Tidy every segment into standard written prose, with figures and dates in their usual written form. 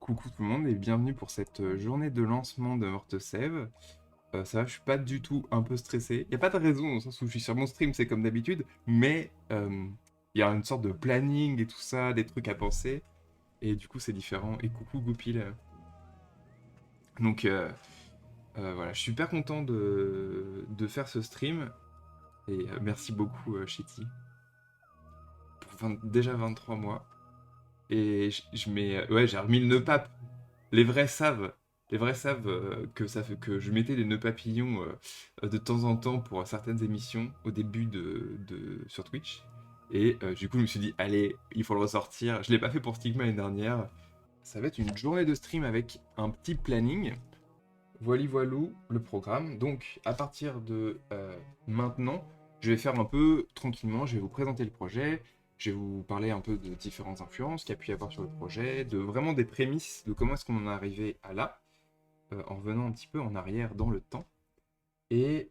Coucou tout le monde et bienvenue pour cette journée de lancement de Mortesève. Ça va, je suis pas du tout un peu stressé. Il n'y a pas de raison dans le sens où je suis sur mon stream, c'est comme d'habitude, mais il y a une sorte de planning et tout ça, des trucs à penser, et du coup c'est différent. Et coucou Goupil. Donc voilà, je suis super content de faire ce stream, et merci beaucoup Chetty pour déjà 23 mois. Et je mets. Ouais, j'ai remis le nœud pape. Les vrais savent. Les vrais savent que ça fait que je mettais des nœuds papillons de temps en temps pour certaines émissions au début sur Twitch. Et du coup, je me suis dit, allez, il faut le ressortir. Je l'ai pas fait pour Stigma l'année dernière. Ça va être une journée de stream avec un petit planning. Voili voilou le programme. Donc, à partir de maintenant, je vais faire un peu tranquillement. Je vais vous présenter le projet. Je vais vous parler un peu de différentes influences qu'il y a pu y avoir sur le projet, de vraiment des prémices de comment est-ce qu'on en est arrivé à là, en revenant un petit peu en arrière dans le temps. Et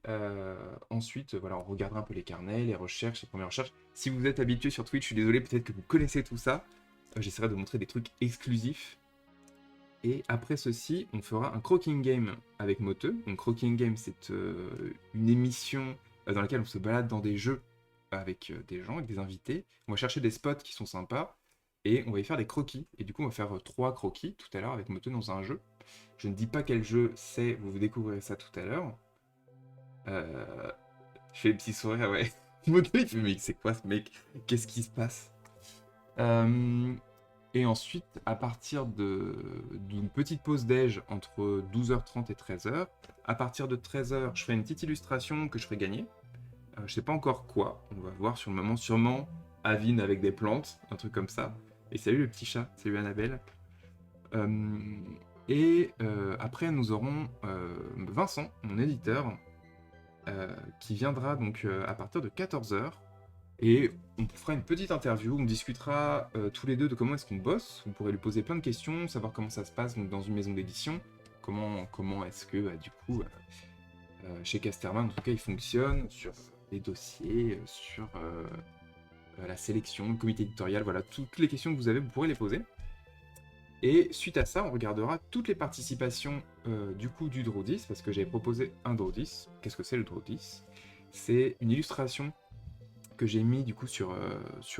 ensuite, voilà, on regardera un peu les carnets, les recherches, les premières recherches. Si vous êtes habitué sur Twitch, je suis désolé, peut-être que vous connaissez tout ça. J'essaierai de montrer des trucs exclusifs. Et après ceci, on fera un croaking game avec Moteux. Donc croaking game, c'est une émission dans laquelle on se balade dans des jeux avec des gens, avec des invités. On va chercher des spots qui sont sympas et on va y faire des croquis. Et du coup, on va faire 3 croquis tout à l'heure avec Moteux dans un jeu. Je ne dis pas quel jeu c'est, vous découvrirez ça tout à l'heure. Je fais des petits sourires, ouais. Moteux, il fait, mais c'est quoi ce mec? Qu'est-ce qui se passe? Et ensuite, à partir d'une petite pause déj entre 12h30 et 13h, à partir de 13h, je ferai une petite illustration que je ferai gagner. Je sais pas encore quoi, on va voir sur le moment, sûrement Avine avec des plantes, un truc comme ça. Et salut le petit chat, salut Annabelle. Après, nous aurons Vincent, mon éditeur, qui viendra donc à partir de 14h. Et on fera une petite interview, on discutera tous les deux de comment est-ce qu'on bosse. Vous pourrez lui poser plein de questions, savoir comment ça se passe donc, dans une maison d'édition. Comment est-ce que, du coup, chez Casterman, en tout cas, il fonctionne sur les dossiers, sur la sélection, le comité éditorial, voilà, toutes les questions que vous avez, vous pourrez les poser. Et suite à ça, on regardera toutes les participations du coup du Draw 10, parce que j'avais proposé un Draw 10. Qu'est-ce que c'est le Draw 10? C'est une illustration que j'ai mis du coup sur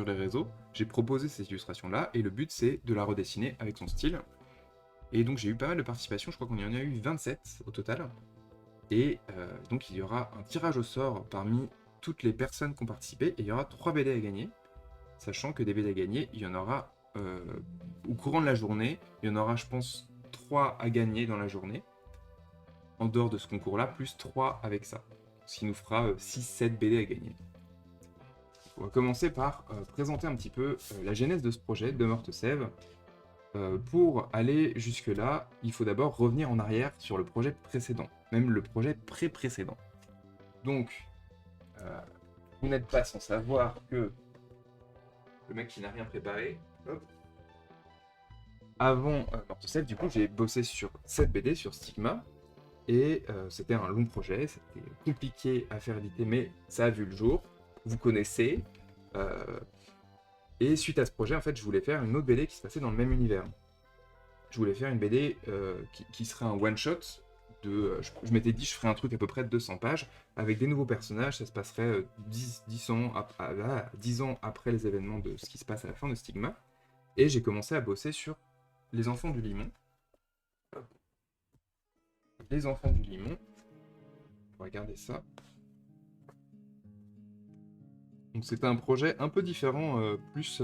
les réseaux. J'ai proposé cette illustration-là, et le but c'est de la redessiner avec son style. Et donc j'ai eu pas mal de participations, je crois qu'on y en a eu 27 au total. Et donc il y aura un tirage au sort parmi toutes les personnes qui ont participé, et il y aura 3 BD à gagner, sachant que des BD à gagner, il y en aura au courant de la journée, il y en aura je pense 3 à gagner dans la journée, en dehors de ce concours-là, plus 3 avec ça. Ce qui nous fera 6-7 BD à gagner. On va commencer par présenter un petit peu la genèse de ce projet de Mortesève. Pour aller jusque-là, il faut d'abord revenir en arrière sur le projet précédent, même le projet pré-précédent. Donc, vous n'êtes pas sans savoir que le mec qui n'a rien préparé, hop. Avant Mortesève, du coup, j'ai bossé sur cette BD, sur Stigma, et c'était un long projet, c'était compliqué à faire éditer, mais ça a vu le jour. Vous connaissez. Et suite à ce projet, en fait, je voulais faire une autre BD qui se passait dans le même univers. Je voulais faire une BD qui serait un one-shot. Je m'étais dit, je ferais un truc à peu près de 200 pages, avec des nouveaux personnages. Ça se passerait 10 ans après les événements de ce qui se passe à la fin de Stigma. Et j'ai commencé à bosser sur Les Enfants du Limon. Les Enfants du Limon. On va regarder ça. Donc c'était un projet un peu différent, plus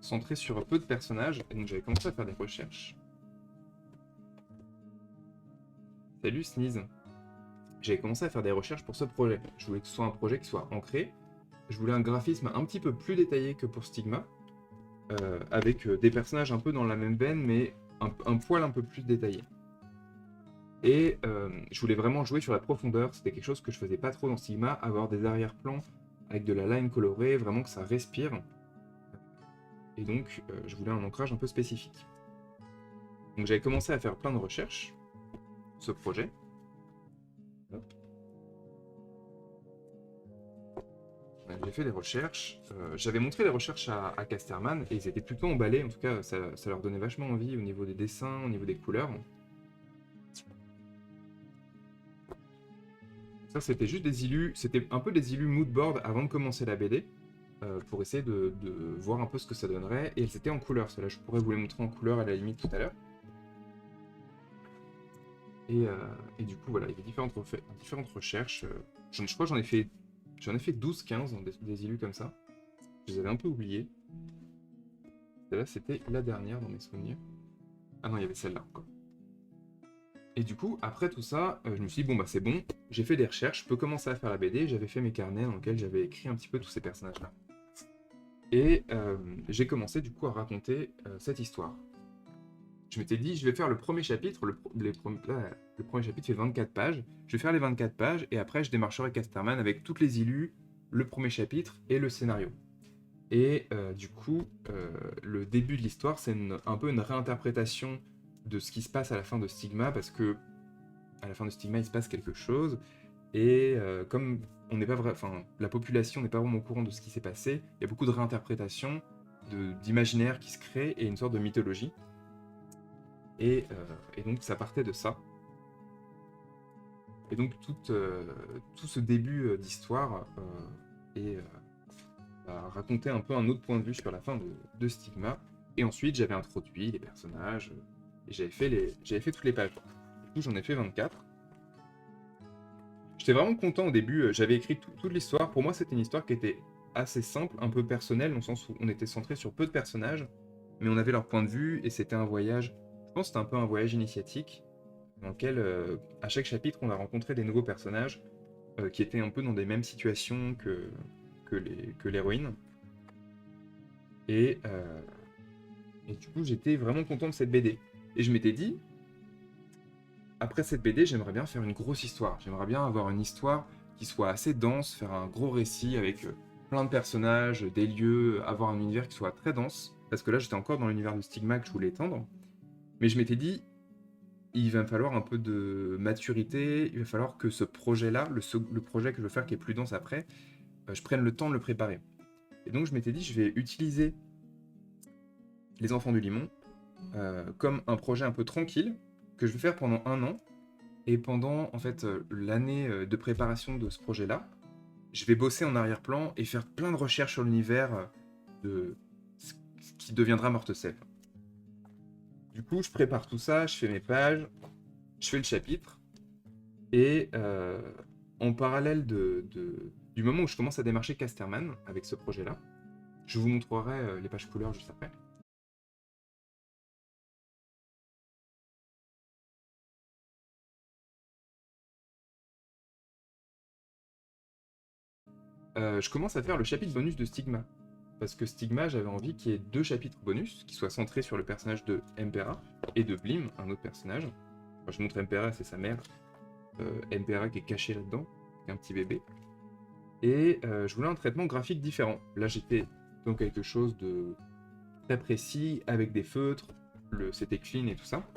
centré sur peu de personnages. Et donc j'avais commencé à faire des recherches. Salut Sneeze. J'avais commencé à faire des recherches pour ce projet. Je voulais que ce soit un projet qui soit ancré. Je voulais un graphisme un petit peu plus détaillé que pour Stigma, avec des personnages un peu dans la même veine, mais un poil un peu plus détaillé. Et je voulais vraiment jouer sur la profondeur. C'était quelque chose que je faisais pas trop dans Stigma, avoir des arrière-plans avec de la line colorée, vraiment que ça respire. Et donc, je voulais un ancrage un peu spécifique. Donc j'avais commencé à faire plein de recherches sur ce projet. Hop. j'ai fait des recherches. J'avais montré les recherches à Casterman et ils étaient plutôt emballés. En tout cas, ça leur donnait vachement envie au niveau des dessins, au niveau des couleurs. Ça, c'était juste des illus. C'était un peu des illus moodboard avant de commencer la BD. Pour essayer de voir un peu ce que ça donnerait. Et elles étaient en couleur. Celles-là, je pourrais vous les montrer en couleur à la limite tout à l'heure. Et du coup, voilà, il y avait différentes recherches. Je crois que j'en ai fait 12-15 des illus comme ça. Je les avais un peu oubliés. Celle-là, c'était la dernière dans mes souvenirs. Ah non, il y avait celle-là encore. Et du coup, après tout ça, je me suis dit, bon, bah c'est bon, j'ai fait des recherches, je peux commencer à faire la BD. J'avais fait mes carnets dans lesquels j'avais écrit un petit peu tous ces personnages-là. Et j'ai commencé du coup à raconter cette histoire. Je m'étais dit, je vais faire le premier chapitre, le premier chapitre fait 24 pages, je vais faire les 24 pages, et après je démarcherai Casterman avec toutes les illus, le premier chapitre et le scénario. Et du coup, le début de l'histoire, c'est un peu une réinterprétation de ce qui se passe à la fin de Stigma, parce que à la fin de Stigma, il se passe quelque chose, et comme on n'est pas la population n'est pas vraiment au courant de ce qui s'est passé, il y a beaucoup de réinterprétations, d'imaginaire qui se crée, et une sorte de mythologie. Et donc ça partait de ça. Et donc tout ce début d'histoire racontait un peu un autre point de vue sur la fin de Stigma. Et ensuite j'avais introduit les personnages, et j'avais fait toutes les pages. Du coup j'en ai fait 24. J'étais vraiment content au début, j'avais écrit toute l'histoire. Pour moi c'était une histoire qui était assez simple, un peu personnelle, dans le sens où on était centré sur peu de personnages, mais on avait leur point de vue, et c'était un voyage... Je pense que c'était un peu un voyage initiatique dans lequel, à chaque chapitre, on a rencontré des nouveaux personnages qui étaient un peu dans des mêmes situations que l'héroïne. Et du coup, j'étais vraiment content de cette BD. Et je m'étais dit, après cette BD, j'aimerais bien faire une grosse histoire. J'aimerais bien avoir une histoire qui soit assez dense, faire un gros récit avec plein de personnages, des lieux, avoir un univers qui soit très dense. Parce que là, j'étais encore dans l'univers de Stigma que je voulais étendre. Mais je m'étais dit, il va me falloir un peu de maturité, il va falloir que ce projet-là, le projet que je veux faire qui est plus dense après, je prenne le temps de le préparer. Et donc je m'étais dit, je vais utiliser Les Enfants du Limon comme un projet un peu tranquille, que je vais faire pendant 1 an, et pendant en fait l'année de préparation de ce projet-là, je vais bosser en arrière-plan et faire plein de recherches sur l'univers de ce qui deviendra Mortecef. Du coup, je prépare tout ça, je fais mes pages, je fais le chapitre, et en parallèle du moment où je commence à démarcher Casterman avec ce projet-là, je vous montrerai les pages couleurs juste après. Je commence à faire le chapitre bonus de Stigma. Parce que Stigma, j'avais envie qu'il y ait 2 chapitres bonus qui soient centrés sur le personnage de Empera et de Blim, un autre personnage. Enfin, je montre Empera, c'est sa mère. Empera qui est cachée là-dedans, avec un petit bébé. Et je voulais un traitement graphique différent. Là, j'étais dans quelque chose de très précis, avec des feutres, c'était clean et tout ça.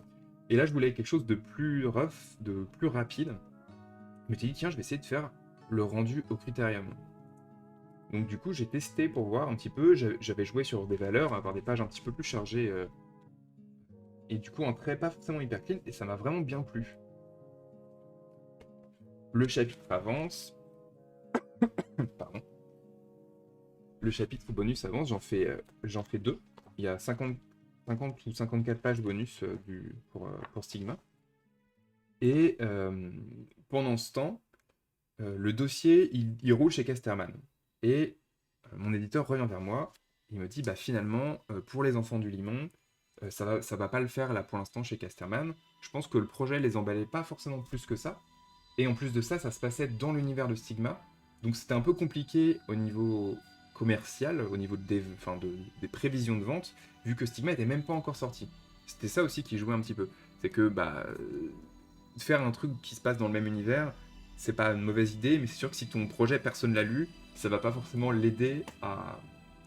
Et là, je voulais quelque chose de plus rough, de plus rapide. Je me suis dit, tiens, je vais essayer de faire le rendu au Criterium. Donc du coup, j'ai testé pour voir un petit peu, j'avais joué sur des valeurs, avoir des pages un petit peu plus chargées, et du coup un trait pas forcément hyper clean, et ça m'a vraiment bien plu. Le chapitre avance, pardon. Le chapitre bonus avance, j'en fais 2. Il y a 50 ou 54 pages bonus pour Stigma. Et pendant ce temps, le dossier, il roule chez Casterman. Et mon éditeur revient vers moi, il me dit, bah finalement, pour Les Enfants du Limon, ça va pas le faire là pour l'instant chez Casterman. Je pense que le projet les emballait pas forcément plus que ça. Et en plus de ça, ça se passait dans l'univers de Stigma. Donc c'était un peu compliqué au niveau commercial, au niveau des prévisions de vente, vu que Stigma était même pas encore sorti. C'était ça aussi qui jouait un petit peu. C'est que faire un truc qui se passe dans le même univers, c'est pas une mauvaise idée, mais c'est sûr que si ton projet personne l'a lu, ça va pas forcément l'aider à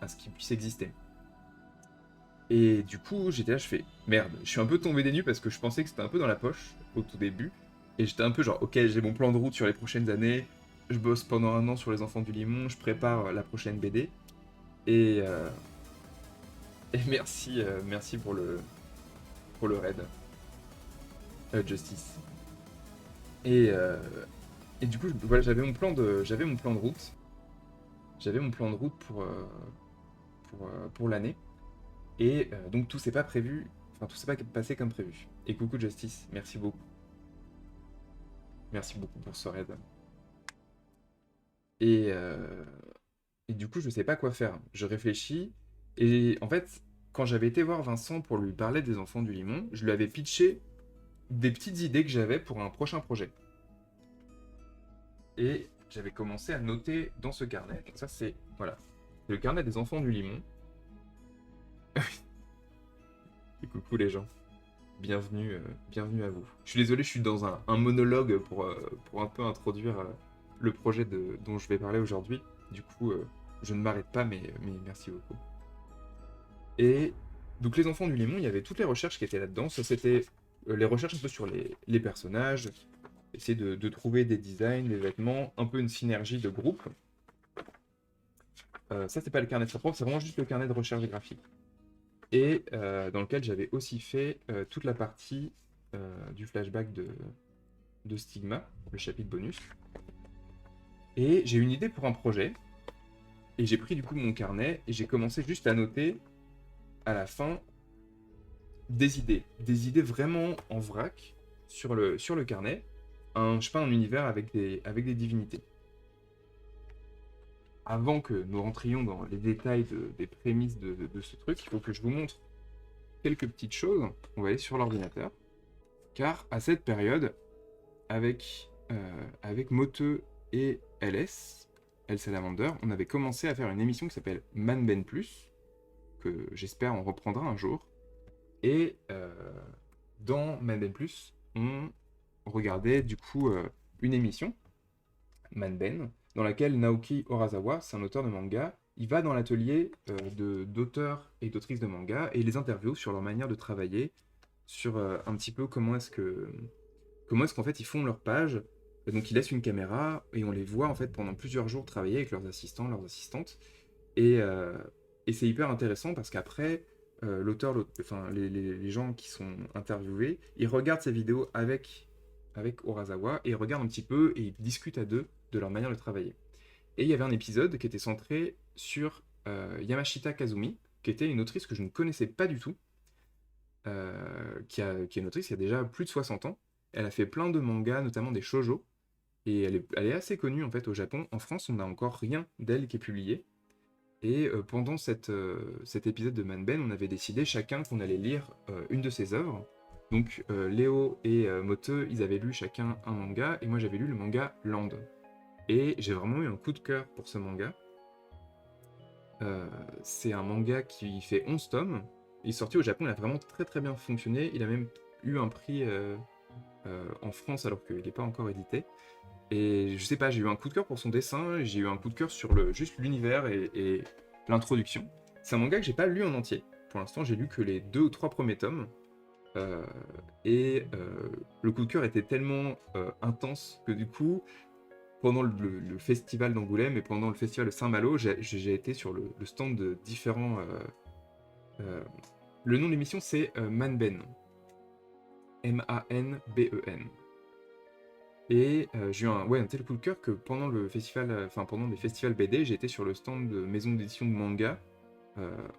ce qu'il puisse exister. Et du coup, j'étais là, je fais merde, je suis un peu tombé des nues parce que je pensais que c'était un peu dans la poche au tout début. Et j'étais un peu genre, ok, j'ai mon plan de route sur les prochaines années, je bosse pendant un an sur les Enfants du Limon, je prépare la prochaine BD. Et, euh, et merci pour le raid, Justice. Et, euh, et du coup, voilà, j'avais mon plan de route. J'avais mon plan de route pour l'année. Et donc tout s'est pas prévu, enfin tout s'est pas passé comme prévu. Et coucou Justice, merci beaucoup. Merci beaucoup pour ce raid. Et, euh, et du coup, je sais pas quoi faire. Je réfléchis. Et en fait, quand j'avais été voir Vincent pour lui parler des Enfants du Limon, je lui avais pitché des petites idées que j'avais pour un prochain projet. Et j'avais commencé à noter dans ce carnet. Donc ça, c'est voilà, c'est le carnet des Enfants du Limon. Et coucou les gens. Bienvenue à vous. Je suis désolé, je suis dans un monologue pour un peu introduire le projet dont je vais parler aujourd'hui. Du coup, je ne m'arrête pas, mais merci beaucoup. Et donc, les Enfants du Limon, il y avait toutes les recherches qui étaient là-dedans. Ça, c'était les recherches un peu sur les personnages, essayer de trouver des designs, des vêtements, un peu une synergie de groupe. Ça, c'est pas le carnet très propre, c'est vraiment juste le carnet de recherche graphique. Et dans lequel j'avais aussi fait toute la partie du flashback de Stigma, le chapitre bonus. Et j'ai eu une idée pour un projet, et j'ai pris du coup mon carnet, et j'ai commencé juste à noter à la fin des idées vraiment en vrac sur le carnet, je sais pas, un univers avec des divinités. Avant que nous rentrions dans les détails des prémices de ce truc, il faut que je vous montre quelques petites choses. On va aller sur l'ordinateur, car à cette période, avec Moteux et LS, El Salamander, on avait commencé à faire une émission qui s'appelle Man Ben Plus, que j'espère on reprendra un jour. Et dans Man Ben Plus, on regardait du coup une émission, Man Ben, dans laquelle Naoki Urasawa, c'est un auteur de manga, il va dans l'atelier d'auteurs et d'autrices de manga et il les interviewe sur leur manière de travailler, sur un petit peu comment est-ce qu'en fait ils font leur page. Et donc ils laissent une caméra et on les voit en fait pendant plusieurs jours travailler avec leurs assistants, leurs assistantes. Et, euh, et c'est hyper intéressant parce qu'après, enfin les gens qui sont interviewés, ils regardent ces vidéos avec Urasawa et ils regardent un petit peu et ils discutent à deux de leur manière de travailler. Et il y avait un épisode qui était centré sur Yamashita Kazumi, qui était une autrice que je ne connaissais pas du tout, qui est une autrice qui a déjà plus de 60 ans. Elle a fait plein de mangas, notamment des shoujo, et elle est assez connue en fait au Japon. En France, on n'a encore rien d'elle qui est publié. Et pendant cet épisode de Manben, on avait décidé chacun qu'on allait lire une de ses œuvres. Donc Léo et Moteux, ils avaient lu chacun un manga, et moi j'avais lu le manga Land. Et j'ai vraiment eu un coup de cœur pour ce manga. C'est un manga qui fait 11 tomes. Il est sorti au Japon, il a vraiment très très bien fonctionné. Il a même eu un prix en France alors qu'il n'est pas encore édité. Et je sais pas, j'ai eu un coup de cœur pour son dessin, j'ai eu un coup de cœur sur juste l'univers et l'introduction. C'est un manga que j'ai pas lu en entier. Pour l'instant, j'ai lu que les 2 ou 3 premiers tomes. Euh, le coup de cœur était tellement intense que du coup, pendant le festival d'Angoulême et pendant le festival de Saint-Malo, j'ai été sur le stand de différents. Euh, le nom de l'émission, c'est Manben. Manben. Et j'ai eu un tel coup de cœur que pendant le festival, enfin pendant les festivals BD, j'étais sur le stand de maison d'édition de manga.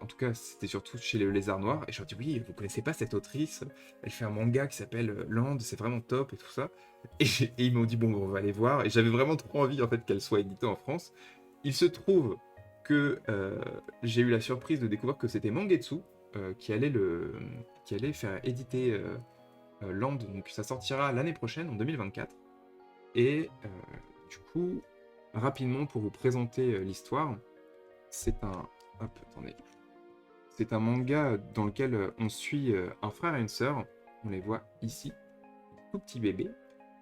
En tout cas, c'était surtout chez les Lézards Noirs. Et je leur dis oui, vous connaissez pas cette autrice? Elle fait un manga qui s'appelle Land, c'est vraiment top et tout ça. Et ils m'ont dit bon, on va aller voir. Et j'avais vraiment trop envie en fait qu'elle soit éditée en France. Il se trouve que j'ai eu la surprise de découvrir que c'était Mangetsu qui allait faire éditer Land. Donc ça sortira l'année prochaine, en 2024. Et du coup, rapidement pour vous présenter l'histoire, c'est un. Hop, attendez. C'est un manga dans lequel on suit un frère et une sœur, on les voit ici, tout petits bébés,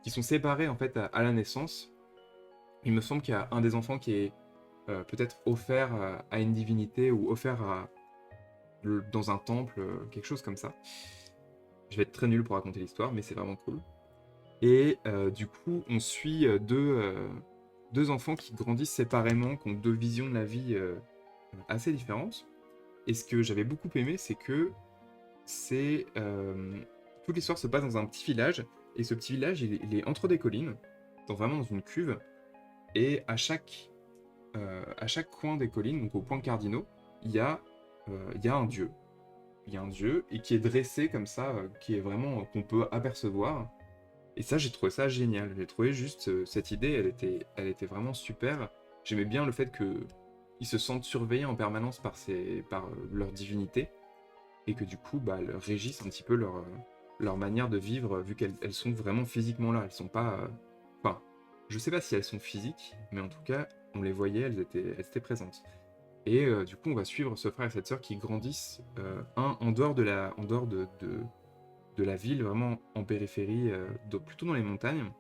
qui sont séparés en fait à la naissance. Il me semble qu'il y a un des enfants qui est peut-être offert à une divinité ou offert dans un temple, quelque chose comme ça. Je vais être très nul pour raconter l'histoire, mais c'est vraiment cool. Et du coup, on suit deux enfants qui grandissent séparément, qui ont deux visions de la vie assez différentes. Et ce que j'avais beaucoup aimé, c'est que toute l'histoire se passe dans un petit village, et ce petit village, il est entre des collines, vraiment dans une cuve, et à chaque coin des collines, donc aux points cardinaux, il y a un dieu. Il y a un dieu, et qui est dressé comme ça, qui est vraiment, qu'on peut apercevoir. Et ça, j'ai trouvé ça génial. J'ai trouvé juste cette idée, elle était vraiment super. J'aimais bien le fait qu'ils se sentent surveillés en permanence par leur divinité, et que du coup, bah, elles régissent un petit peu leur manière de vivre, vu qu'elles sont vraiment physiquement là. Elles sont pas... Enfin, je sais pas si elles sont physiques, mais en tout cas, on les voyait, elles étaient présentes. Et du coup, on va suivre ce frère et cette sœur qui grandissent, un en dehors de la ville, vraiment en périphérie, plutôt dans les montagnes,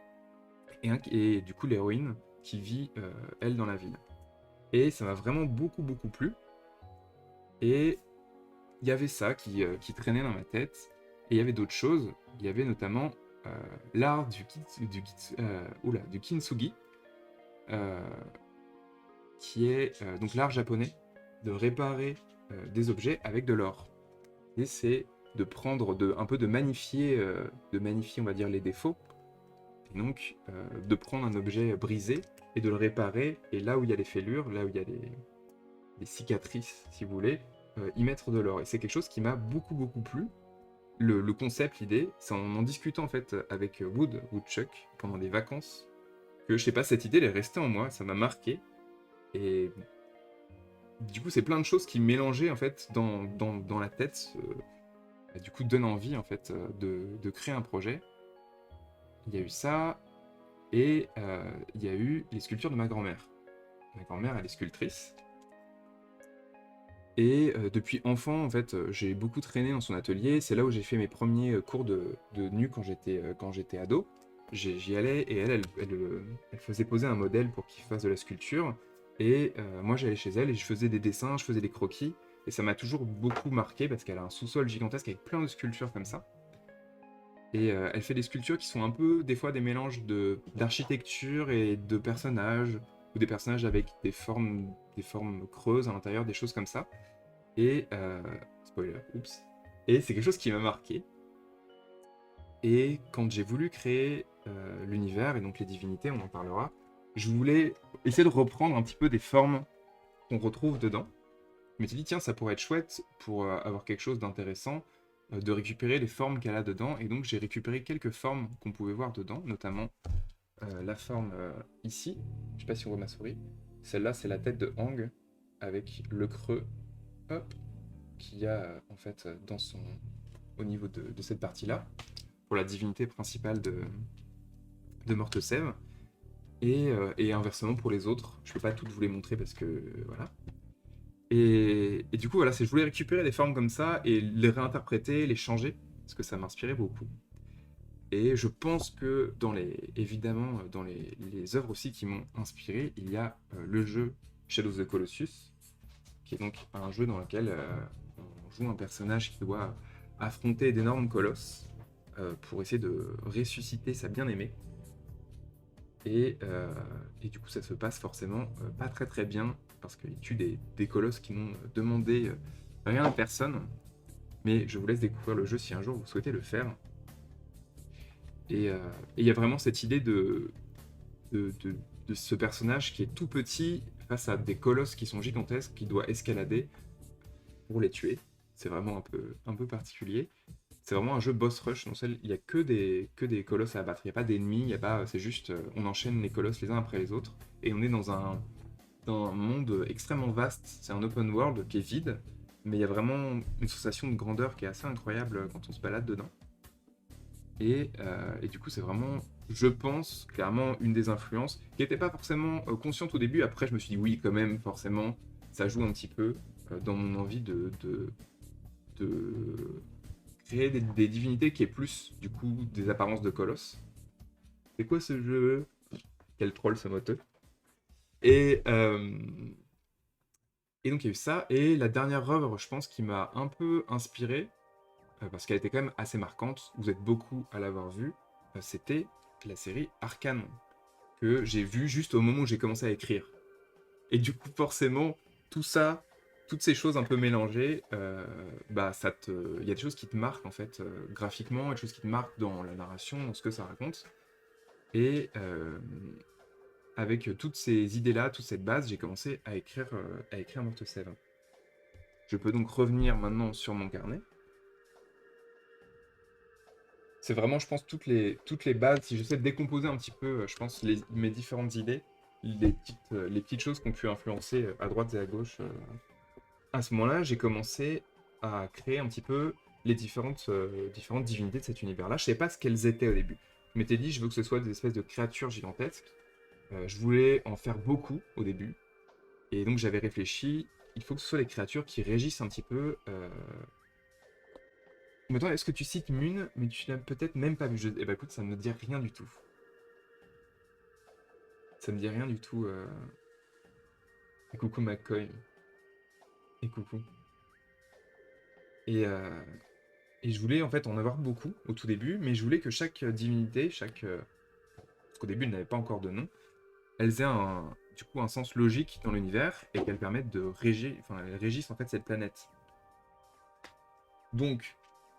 et du coup l'héroïne qui vit, elle, dans la ville. Et ça m'a vraiment beaucoup, beaucoup plu. Et il y avait ça qui traînait dans ma tête, et il y avait d'autres choses. Il y avait notamment l'art du kintsugi, euh, qui est donc l'art japonais de réparer des objets avec de l'or. Et c'est de prendre, un peu de magnifier, on va dire, les défauts, et donc de prendre un objet brisé et de le réparer, et là où il y a les fêlures, là où il y a les cicatrices, si vous voulez, y mettre de l'or. Et c'est quelque chose qui m'a beaucoup beaucoup plu. Le concept, l'idée, c'est en discutant en fait avec Woodchuck pendant des vacances, que je sais pas, cette idée elle est restée en moi, ça m'a marqué, et du coup c'est plein de choses qui mélangeaient en fait dans la tête, du coup donne envie en fait de créer un projet. Il y a eu ça, et il y a eu les sculptures de ma grand-mère. Ma grand-mère, elle est sculptrice. Et depuis enfant, en fait, j'ai beaucoup traîné dans son atelier. C'est là où j'ai fait mes premiers cours de nu quand j'étais ado. J'y allais, et elle faisait poser un modèle pour qu'il fasse de la sculpture. Et moi, j'allais chez elle et je faisais des dessins, je faisais des croquis. Et ça m'a toujours beaucoup marqué parce qu'elle a un sous-sol gigantesque avec plein de sculptures comme ça. Et elle fait des sculptures qui sont un peu, des fois, des mélanges d'architecture et de personnages, ou des personnages avec des formes creuses à l'intérieur, des choses comme ça. Et, spoiler, oups. Et c'est quelque chose qui m'a marqué. Et quand j'ai voulu créer l'univers, et donc les divinités, on en parlera, je voulais essayer de reprendre un petit peu des formes qu'on retrouve dedans. Je m'étais dit, tiens, ça pourrait être chouette pour avoir quelque chose d'intéressant, de récupérer les formes qu'elle a dedans. Et donc j'ai récupéré quelques formes qu'on pouvait voir dedans, notamment la forme ici. Je sais pas si on voit ma souris. Celle-là, c'est la tête de Hang, avec le creux, hop, qu'il y a en fait au niveau de cette partie-là, pour la divinité principale de Mortesève, et inversement pour les autres. Je peux pas toutes vous les montrer parce que voilà. Et du coup, voilà, je voulais récupérer des formes comme ça et les réinterpréter, les changer, parce que ça m'inspirait beaucoup. Et je pense que évidemment, dans les œuvres aussi qui m'ont inspiré, il y a le jeu Shadow of the Colossus, qui est donc un jeu dans lequel on joue un personnage qui doit affronter d'énormes colosses pour essayer de ressusciter sa bien-aimée. Et du coup, ça se passe forcément pas très très bien, parce qu'il tue des colosses qui n'ont demandé rien à personne. Mais je vous laisse découvrir le jeu si un jour vous souhaitez le faire. Et il y a vraiment cette idée de ce personnage qui est tout petit face à des colosses qui sont gigantesques, qui doit escalader pour les tuer. C'est vraiment un peu particulier. C'est vraiment un jeu boss rush, dans lequel il n'y a que des colosses à abattre. Il n'y a pas d'ennemis, c'est juste on enchaîne les colosses les uns après les autres. Et on est dans un monde extrêmement vaste. C'est un open world qui est vide, mais il y a vraiment une sensation de grandeur qui est assez incroyable quand on se balade dedans. Et du coup, c'est vraiment, je pense, clairement une des influences qui n'était pas forcément consciente au début. Après, je me suis dit oui, quand même, forcément, ça joue un petit peu dans mon envie de créer des divinités qui aient plus, du coup, des apparences de colosses. C'est quoi ce jeu? Quel troll ce moteux. Et, euh, et donc il y a eu ça. Et la dernière œuvre, je pense, qui m'a un peu inspiré, parce qu'elle était quand même assez marquante, vous êtes beaucoup à l'avoir vue, c'était la série Arcane, que j'ai vu juste au moment où j'ai commencé à écrire. Et du coup, forcément, tout ça, toutes ces choses un peu mélangées, bah, il y a des choses qui te marquent en fait graphiquement, et des choses qui te marquent dans la narration, dans ce que ça raconte. Et avec toutes ces idées-là, toute cette base, j'ai commencé à écrire Morte Sève. Je peux donc revenir maintenant sur mon carnet. C'est vraiment, je pense, toutes les bases. Si j'essaie de décomposer un petit peu, je pense, mes différentes idées, les petites choses qui ont pu influencer à droite et à gauche. À ce moment-là, j'ai commencé à créer un petit peu les différentes divinités de cet univers-là. Je ne savais pas ce qu'elles étaient au début. Je m'étais dit, je veux que ce soit des espèces de créatures gigantesques. Je voulais en faire beaucoup au début. Et donc j'avais réfléchi, il faut que ce soit des créatures qui régissent un petit peu. Maintenant, est-ce que tu cites Mune, mais tu n'as peut-être même pas vu. Eh ben écoute, ça ne me dit rien du tout. Ça me dit rien du tout. Et coucou McCoy. Et coucou. Et, euh, et je voulais en fait en avoir beaucoup au tout début, mais je voulais que chaque divinité, parce qu'au début, elle n'avait pas encore de nom, elles aient du coup un sens logique dans l'univers et qu'elles permettent de régir, enfin, elles régissent en fait cette planète. Donc,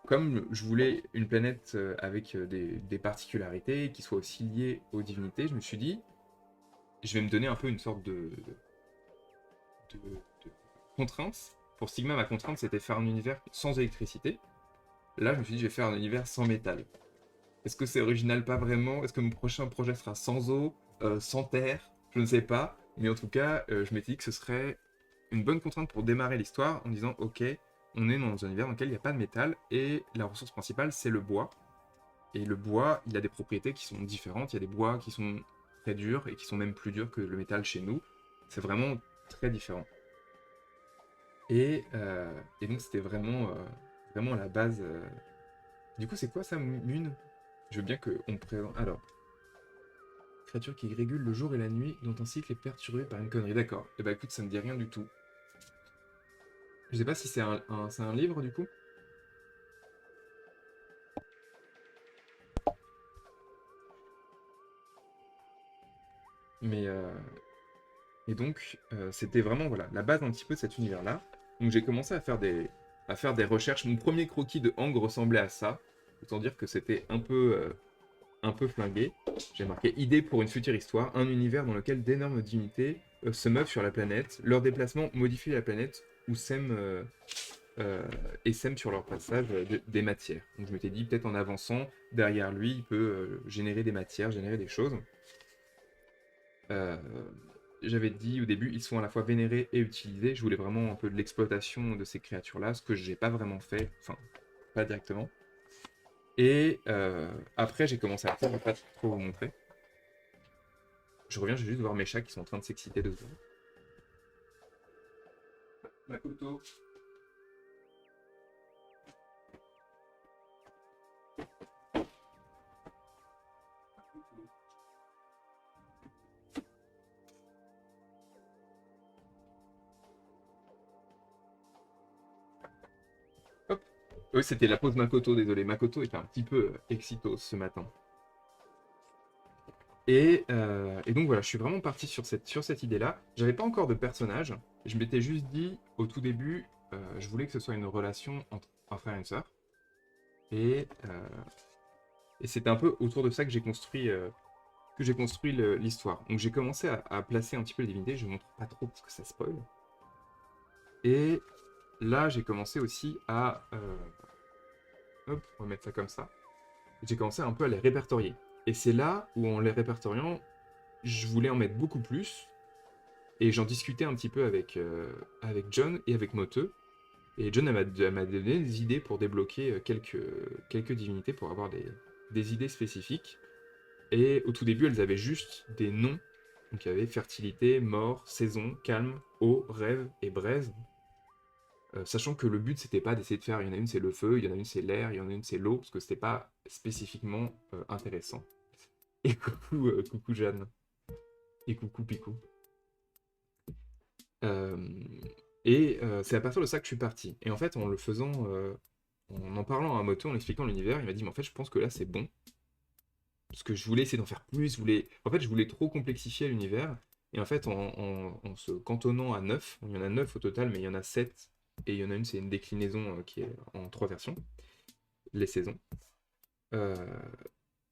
comme je voulais une planète avec des particularités qui soient aussi liées aux divinités, je me suis dit, je vais me donner un peu une sorte de contrainte. Pour Sigma, ma contrainte, c'était faire un univers sans électricité. Là, je me suis dit, je vais faire un univers sans métal. Est-ce que c'est original? Pas vraiment. Est-ce que mon prochain projet sera sans eau, sans terre? Je ne sais pas. Mais en tout cas, je m'étais dit que ce serait une bonne contrainte pour démarrer l'histoire en disant, ok, on est dans un univers dans lequel il n'y a pas de métal et la ressource principale, c'est le bois. Et le bois, il a des propriétés qui sont différentes. Il y a des bois qui sont très durs et qui sont même plus durs que le métal chez nous. C'est vraiment très différent. Et donc, c'était vraiment la base. Du coup, c'est quoi ça, Mune? Je veux bien qu'on présente. Alors, créature qui régule le jour et la nuit, dont un cycle est perturbé par une connerie. D'accord. Et bah écoute, ça me dit rien du tout. Je sais pas si c'est un livre du coup. Mais et donc c'était vraiment voilà la base un petit peu de cet univers-là. Donc j'ai commencé à faire des recherches. Mon premier croquis de Hang ressemblait à ça. Autant dire que c'était un peu flingué. J'ai marqué idée pour une future histoire, un univers dans lequel d'énormes divinités se meuvent sur la planète. Leur déplacement modifie la planète ou sème sur leur passage des matières. Donc je m'étais dit peut-être en avançant derrière lui, il peut générer des matières, générer des choses. Euh, J'avais dit au début, ils sont à la fois vénérés et utilisés. Je voulais vraiment un peu de l'exploitation de ces créatures-là, ce que j'ai pas vraiment fait, enfin, pas directement. Et après, j'ai commencé à faire, je vais pas trop vous montrer. Je reviens, je vais juste voir mes chats qui sont en train de s'exciter 2 secondes. Makoto. Hop. Oui, c'était la pause Makoto, désolé. Makoto était un petit peu excitos ce matin. Et donc voilà, je suis vraiment parti sur cette idée-là. J'avais pas encore de personnage. Je m'étais juste dit au tout début, je voulais que ce soit une relation entre un frère et une sœur. Et, euh, et c'était un peu autour de ça que j'ai construit l'histoire. Donc j'ai commencé à placer un petit peu les divinités. Je ne montre pas trop parce que ça spoil. Et là, j'ai commencé aussi hop, on va mettre ça comme ça. J'ai commencé un peu à les répertorier. Et c'est là où, en les répertoriant, je voulais en mettre beaucoup plus. Et j'en discutais un petit peu avec John et avec Moteux. Et John elle m'a donné des idées pour débloquer quelques divinités, pour avoir des idées spécifiques. Et au tout début, elles avaient juste des noms. Donc il y avait fertilité, mort, saison, calme, eau, rêve et braise. Sachant que le but, c'était pas d'essayer de faire, il y en a une c'est le feu, il y en a une c'est l'air, il y en a une c'est l'eau, parce que c'était pas spécifiquement intéressant. Et coucou Jeanne. Et coucou Picou. Euh, c'est à partir de ça que je suis parti. Et en fait, en le faisant, en parlant à Moto, en expliquant l'univers, il m'a dit, mais en fait, je pense que là, c'est bon. parce que je voulais essayer d'en faire plus, en fait, je voulais trop complexifier l'univers, et en fait, en se cantonnant à 9, il y en a 9 au total, mais il y en a 7, et il y en a une, c'est une déclinaison qui est en 3 versions, les saisons. Euh,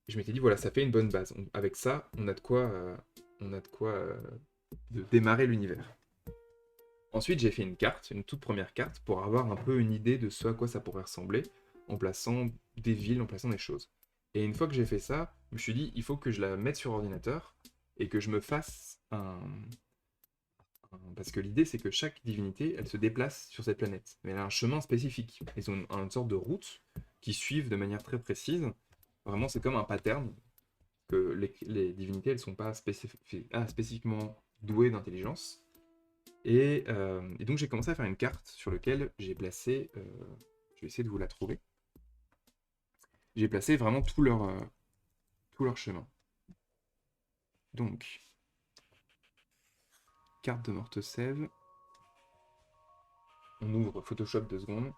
je m'étais dit, voilà, ça fait une bonne base. Avec ça, on a de quoi de démarrer l'univers. Ensuite, j'ai fait une carte, une toute première carte, pour avoir un peu une idée de ce à quoi ça pourrait ressembler, en plaçant des villes, en plaçant des choses. Et une fois que j'ai fait ça, je me suis dit, il faut que je la mette sur ordinateur, et que je me fasse parce que l'idée, c'est que chaque divinité, elle se déplace sur cette planète. Mais elle a un chemin spécifique. Ils ont une sorte de route qui suivent de manière très précise. Vraiment, c'est comme un pattern que les divinités, elles sont pas spécifiquement douées d'intelligence. Et donc j'ai commencé à faire une carte sur laquelle j'ai placé, je vais essayer de vous la trouver, j'ai placé vraiment tout leur chemin. Donc, carte de Mortesève, on ouvre Photoshop 2 secondes.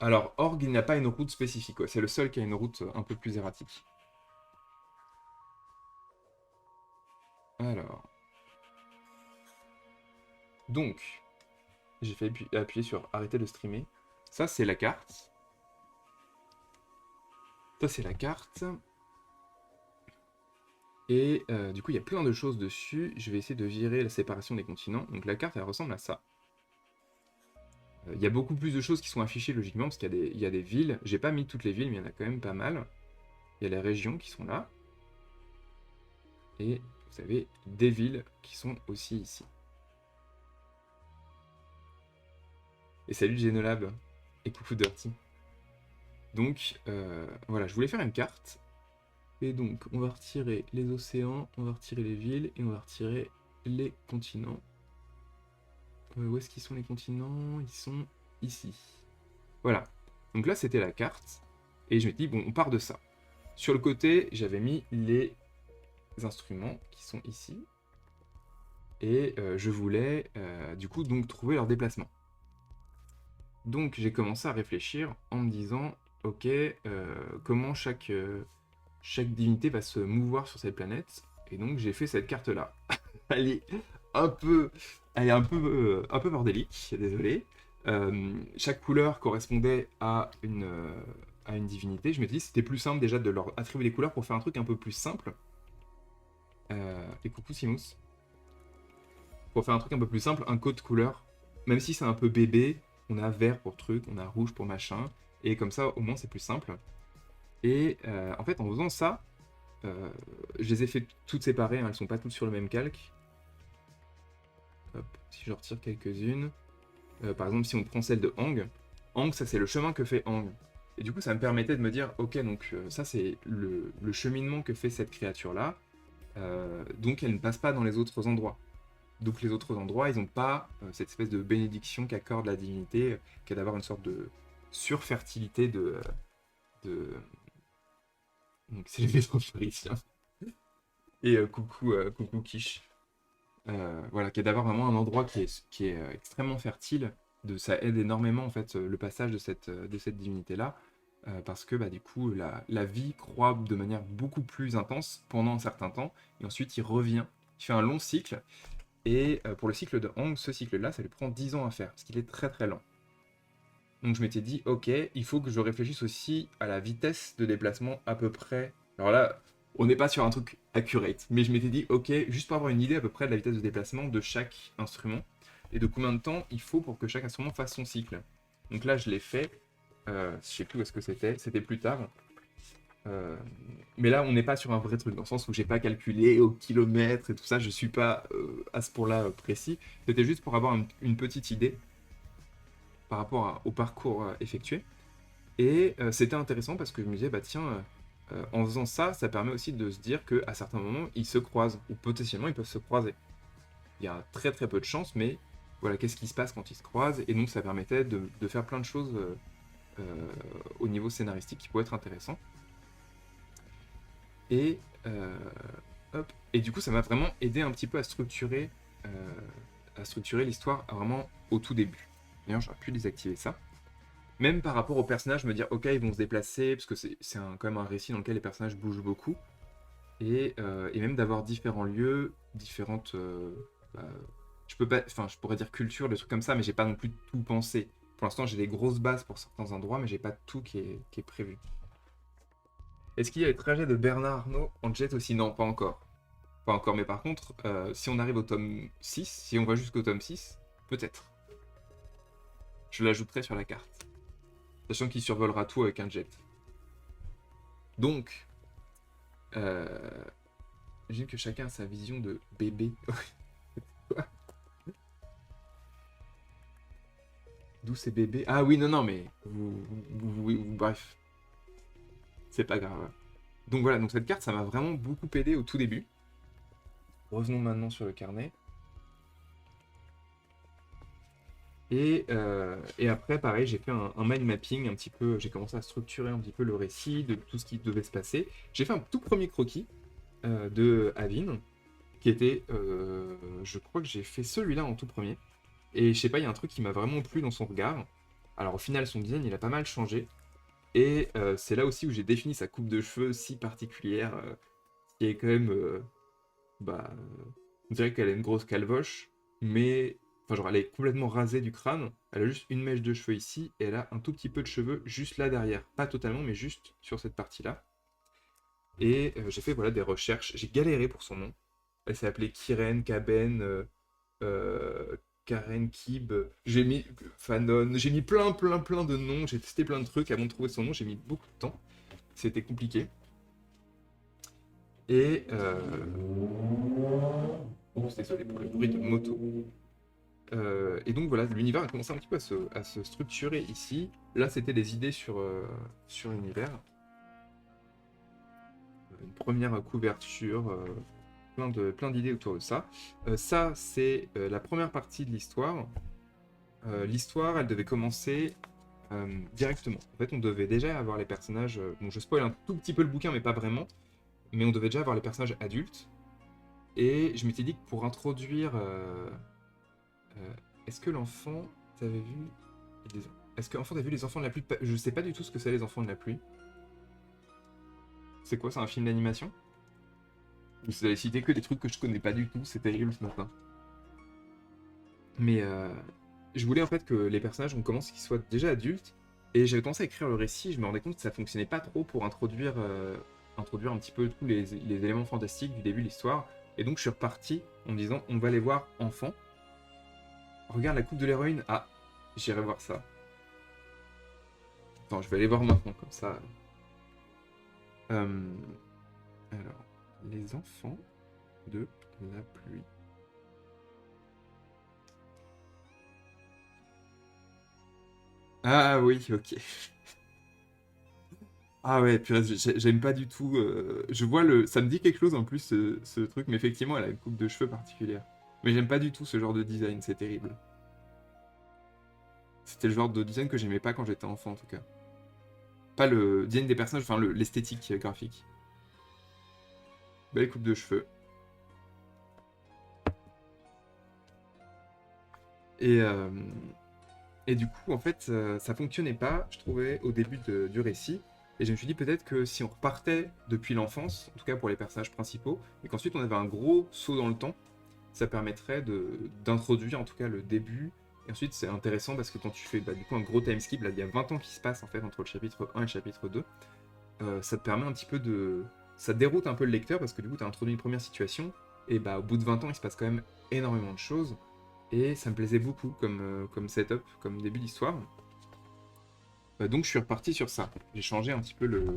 Alors, Org, il n'a pas une route spécifique, c'est le seul qui a une route un peu plus erratique. Alors, donc, j'ai fait appuyer sur arrêter de streamer. Ça, c'est la carte. Ça, c'est la carte. Et du coup, il y a plein de choses dessus. Je vais essayer de virer la séparation des continents. Donc la carte, elle ressemble à ça. Il y a beaucoup plus de choses qui sont affichées logiquement, parce qu'il y a des villes. J'ai pas mis toutes les villes, mais il y en a quand même pas mal. Il y a les régions qui sont là. Et vous avez des villes qui sont aussi ici. Et salut Genolab. Et coucou Dirty. Donc voilà, je voulais faire une carte. Et donc on va retirer les océans, on va retirer les villes, et on va retirer les continents. Où est-ce qu'ils sont les continents? Ils sont ici. Voilà. Donc là, c'était la carte. Et je me dis, bon, on part de ça. Sur le côté, j'avais mis les instruments qui sont ici. Et je voulais, du coup, donc trouver leur déplacement. Donc j'ai commencé à réfléchir en me disant, ok, comment chaque divinité va se mouvoir sur cette planète. Et donc j'ai fait cette carte-là. Elle est un peu, un peu bordélique, désolé. Chaque couleur correspondait à une divinité. Je m'étais dit que c'était plus simple déjà de leur attribuer des couleurs pour faire un truc un peu plus simple. Et coucou Simus. Pour faire un truc un peu plus simple, un code couleur, même si c'est un peu bébé, on a vert pour truc, on a rouge pour machin, et comme ça au moins c'est plus simple. Et en fait en faisant ça, je les ai fait toutes séparées, hein, elles sont pas toutes sur le même calque. Hop, si je retire quelques-unes. Par exemple, si on prend celle de Hang, Hang, ça c'est le chemin que fait Hang. Et du coup, ça me permettait de me dire, ok, donc ça c'est le cheminement que fait cette créature-là. Donc elle ne passe pas dans les autres endroits. Donc les autres endroits, ils n'ont pas cette espèce de bénédiction qu'accorde la divinité, qui est d'avoir une sorte de surfertilité Donc c'est les métropolitains. Et coucou Kish. Voilà, qui est d'avoir vraiment un endroit qui est extrêmement fertile. Ça aide énormément en fait le passage de cette divinité-là. Parce que bah, du coup, la vie croît de manière beaucoup plus intense pendant un certain temps. Et ensuite, il revient. Il fait un long cycle. Et pour le cycle de Hang, ce cycle-là, ça lui prend 10 ans à faire. Parce qu'il est très très lent. Donc je m'étais dit, ok, il faut que je réfléchisse aussi à la vitesse de déplacement à peu près. Alors là, on n'est pas sur un truc accurate, mais je m'étais dit, ok, juste pour avoir une idée à peu près de la vitesse de déplacement de chaque instrument, et de combien de temps il faut pour que chaque instrument fasse son cycle. Donc là, je l'ai fait, je sais plus où est-ce que c'était plus tard. Mais là, on n'est pas sur un vrai truc, dans le sens où j'ai pas calculé au kilomètre et tout ça, je suis pas à ce point-là précis. C'était juste pour avoir une petite idée par rapport au parcours effectué. Et c'était intéressant parce que je me disais, bah tiens, en faisant ça, ça permet aussi de se dire qu'à certains moments, ils se croisent, ou potentiellement, ils peuvent se croiser. Il y a très très peu de chance, mais voilà, qu'est-ce qui se passe quand ils se croisent, et donc ça permettait de faire plein de choses au niveau scénaristique qui pourraient être intéressants. Et, hop. Et du coup, ça m'a vraiment aidé un petit peu à structurer l'histoire vraiment au tout début. D'ailleurs, j'aurais pu désactiver ça. Même par rapport aux personnages, me dire, ok, ils vont se déplacer, parce que quand même un récit dans lequel les personnages bougent beaucoup. Et même d'avoir différents lieux, différentes... bah, je peux pas, enfin, je pourrais dire culture, des trucs comme ça, mais j'ai pas non plus tout pensé. Pour l'instant, j'ai des grosses bases pour certains endroits, mais j'ai pas tout qui est prévu. Est-ce qu'il y a les trajets de Bernard Arnault en jet aussi? Non, pas encore. Pas encore, mais par contre, si on arrive au tome 6, si on va jusqu'au tome 6, peut-être. Je l'ajouterai sur la carte. Sachant qu'il survolera tout avec un jet. Donc, euh, j'imagine que chacun a sa vision de bébé. D'où ces bébés? Ah oui, non, non, mais bref, c'est pas grave. Donc voilà, donc cette carte, ça m'a vraiment beaucoup aidé au tout début. Revenons maintenant sur le carnet. Et après, pareil, j'ai fait un mind mapping un petit peu, j'ai commencé à structurer un petit peu le récit de tout ce qui devait se passer. J'ai fait un tout premier croquis de Avin, qui était, je crois que j'ai fait celui-là en tout premier. Et je sais pas, il y a un truc qui m'a vraiment plu dans son regard. Alors au final, son design, il a pas mal changé. Et c'est là aussi où j'ai défini sa coupe de cheveux si particulière, qui est quand même, on dirait qu'elle a une grosse calvoche, mais, enfin genre elle est complètement rasée du crâne, elle a juste une mèche de cheveux ici, et elle a un tout petit peu de cheveux juste là derrière. Pas totalement, mais juste sur cette partie-là. Et j'ai fait voilà des recherches, j'ai galéré pour son nom. Elle s'est appelée Kiren, Kaben, euh, Karen Kib, j'ai mis Fanon, j'ai mis plein de noms, j'ai testé plein de trucs avant de trouver son nom, j'ai mis beaucoup de temps, c'était compliqué. Et oups, désolé pour le bruit de moto. Et donc voilà, l'univers a commencé un petit peu à se structurer ici. Là, c'était des idées sur l'univers. Une première couverture, plein d'idées autour de ça. Ça, c'est la première partie de l'histoire. L'histoire, elle devait commencer directement. En fait, on devait déjà avoir les personnages. Bon, je spoil un tout petit peu le bouquin, mais pas vraiment. Mais on devait déjà avoir les personnages adultes. Et je m'étais dit que pour introduire. Euh, Est-ce que l'enfant. T'avais vu. Est-ce que l'enfant t'as vu les enfants de la pluie? Je sais pas du tout ce que c'est les enfants de la pluie. C'est quoi? C'est un film d'animation? Vous avez cité que des trucs que je connais pas du tout, c'est terrible ce matin. Mais je voulais en fait que les personnages, on commence qu'ils soient déjà adultes. Et j'avais commencé à écrire le récit, je me rendais compte que ça fonctionnait pas trop pour introduire un petit peu tous les éléments fantastiques du début de l'histoire. Et donc je suis reparti en me disant, on va les voir enfants. Regarde la coupe de l'héroïne. Ah, j'irai voir ça. Attends, je vais aller voir maintenant, comme ça. Euh, alors, les enfants de la pluie. Ah oui, ok. Ah ouais, purée, j'aime pas du tout. Je vois le. Ça me dit quelque chose en plus, ce truc, mais effectivement, elle a une coupe de cheveux particulière. Mais j'aime pas du tout ce genre de design, c'est terrible. C'était le genre de design que j'aimais pas quand j'étais enfant, en tout cas. Pas le design des personnages, enfin l'esthétique graphique. Belle coupe de cheveux. Et, euh, et du coup, en fait, ça fonctionnait pas, je trouvais, au début du récit. Et je me suis dit peut-être que si on repartait depuis l'enfance, en tout cas pour les personnages principaux, et qu'ensuite on avait un gros saut dans le temps, ça permettrait d'introduire en tout cas le début. Et ensuite, c'est intéressant parce que quand tu fais du coup un gros time skip, là il y a 20 ans qui se passe en fait entre le chapitre 1 et le chapitre 2, ça te permet un petit peu de. Ça déroute un peu le lecteur parce que du coup, tu as introduit une première situation, et au bout de 20 ans, il se passe quand même énormément de choses. Et ça me plaisait beaucoup comme setup, comme début d'histoire. Donc je suis reparti sur ça. J'ai changé un petit peu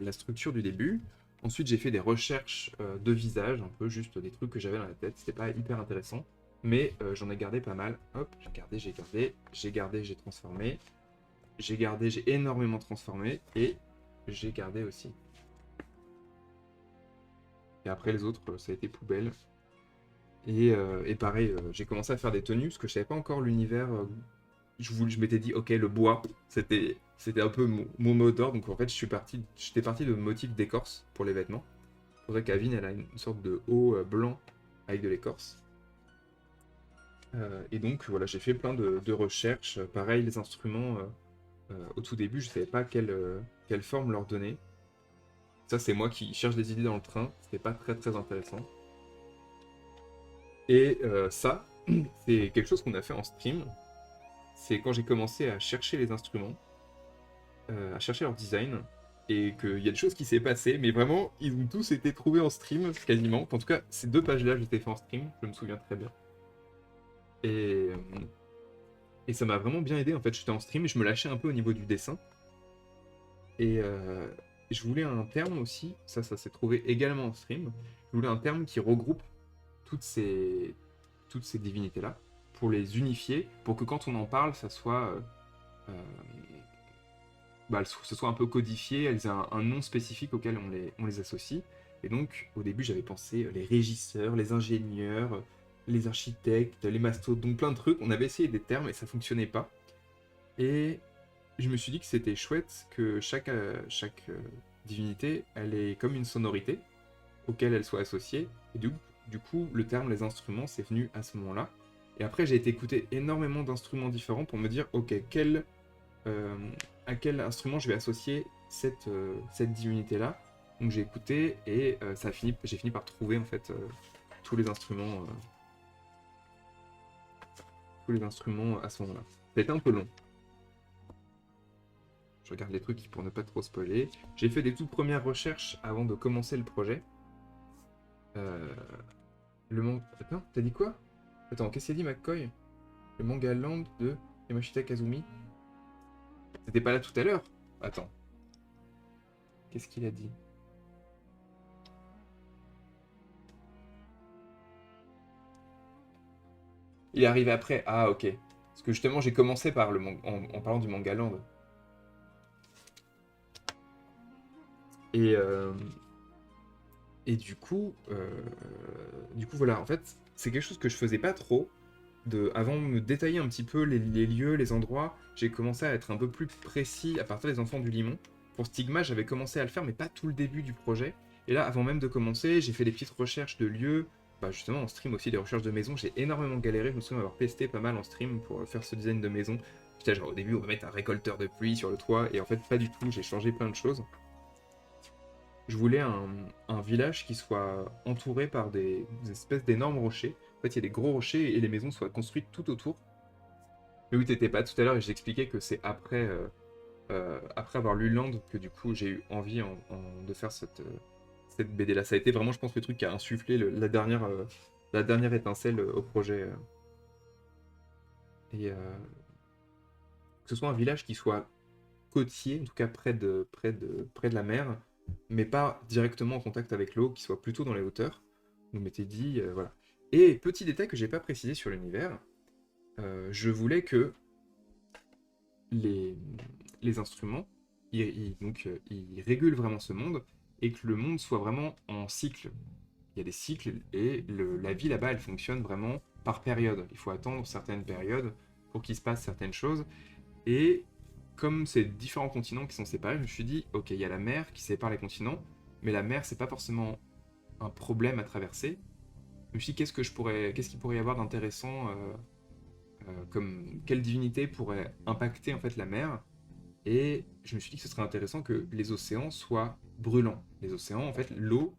la structure du début. Ensuite, j'ai fait des recherches de visage, un peu juste des trucs que j'avais dans la tête. C'était pas hyper intéressant, mais j'en ai gardé pas mal. Hop, j'ai transformé. J'ai gardé, j'ai énormément transformé. Et j'ai gardé aussi. Et après, les autres, ça a été poubelle. Et pareil, j'ai commencé à faire des tenues parce que je savais pas encore l'univers. Je m'étais dit, ok, le bois, c'était un peu mon mot d'ordre. Donc en fait, j'étais parti de motifs d'écorce pour les vêtements. C'est pour ça qu'Avine, elle a une sorte de haut blanc avec de l'écorce. Et donc voilà, j'ai fait plein de recherches. Pareil, les instruments, au tout début, je savais pas quelle forme leur donner. Ça, c'est moi qui cherche des idées dans le train. C'était pas très très intéressant. Et ça, c'est quelque chose qu'on a fait en stream. C'est quand j'ai commencé à chercher les instruments, à chercher leur design, et qu'il y a des choses qui s'est passées, mais vraiment, ils ont tous été trouvés en stream, quasiment. En tout cas, ces deux pages-là, je les ai fait en stream, je me souviens très bien. Et, euh, et ça m'a vraiment bien aidé, en fait, j'étais en stream et je me lâchais un peu au niveau du dessin. Et je voulais un terme aussi, ça s'est trouvé également en stream, je voulais un terme qui regroupe toutes toutes ces divinités-là, pour les unifier, pour que quand on en parle, ça soit... euh, bah, ce soit un peu codifié, elles aient un nom spécifique auquel on les associe. Et donc, au début, j'avais pensé les régisseurs, les ingénieurs, les architectes, les mastodontes, plein de trucs. On avait essayé des termes et ça fonctionnait pas. Et je me suis dit que c'était chouette que chaque divinité, elle ait comme une sonorité auquel elle soit associée. Et du coup, le terme les instruments, c'est venu à ce moment-là. Et après, j'ai été écouter énormément d'instruments différents pour me dire, ok, euh, à quel instrument je vais associer cette divinité-là. Donc j'ai écouté et j'ai fini par trouver en fait tous les instruments, tous les instruments à ce moment-là. Ça a été un peu long. Je regarde les trucs pour ne pas trop spoiler. J'ai fait des toutes premières recherches avant de commencer le projet. Euh, le manga... Attends, t'as dit quoi? Attends, qu'est-ce qu'il a dit McCoy? Le manga Land de Yamashita Kazumi? C'était pas là tout à l'heure? Attends, qu'est-ce qu'il a dit? Il est arrivé après. Ah, ok. Parce que justement, j'ai commencé par en parlant du manga Land. Et, euh, et du coup, voilà. En fait, c'est quelque chose que je faisais pas trop. Avant de me détailler un petit peu les lieux, les endroits, j'ai commencé à être un peu plus précis à partir des Enfants du Limon. Pour Stigma, j'avais commencé à le faire, mais pas tout le début du projet. Et là, avant même de commencer, j'ai fait des petites recherches de lieux. Bah justement, en stream aussi, des recherches de maisons. J'ai énormément galéré. Je me souviens avoir pesté pas mal en stream pour faire ce design de maison. Putain, genre au début, on va mettre un récolteur de pluie sur le toit. Et en fait, pas du tout. J'ai changé plein de choses. Je voulais un village qui soit entouré par des espèces d'énormes rochers. En fait, il y a des gros rochers et les maisons soient construites tout autour. Mais oui, t'étais pas tout à l'heure et j'expliquais que c'est après avoir lu Land que du coup j'ai eu envie de faire cette BD-là. Ça a été vraiment, je pense, le truc qui a insufflé la dernière étincelle au projet. Et que ce soit un village qui soit côtier, en tout cas près de la mer, mais pas directement en contact avec l'eau, qui soit plutôt dans les hauteurs. Donc m'était dit, voilà. Et petit détail que j'ai pas précisé sur l'univers, je voulais que les, les instruments, ils régulent vraiment ce monde et que le monde soit vraiment en cycle. Il y a des cycles et la vie là-bas, elle fonctionne vraiment par période. Il faut attendre certaines périodes pour qu'il se passe certaines choses. Et comme c'est différents continents qui sont séparés, je me suis dit, ok, il y a la mer qui sépare les continents, mais la mer, c'est pas forcément un problème à traverser. Je me suis dit, qu'est-ce qu'il pourrait y avoir d'intéressant, comme quelle divinité pourrait impacter en fait la mer. Et je me suis dit que ce serait intéressant que les océans soient brûlants. Les océans, en fait, l'eau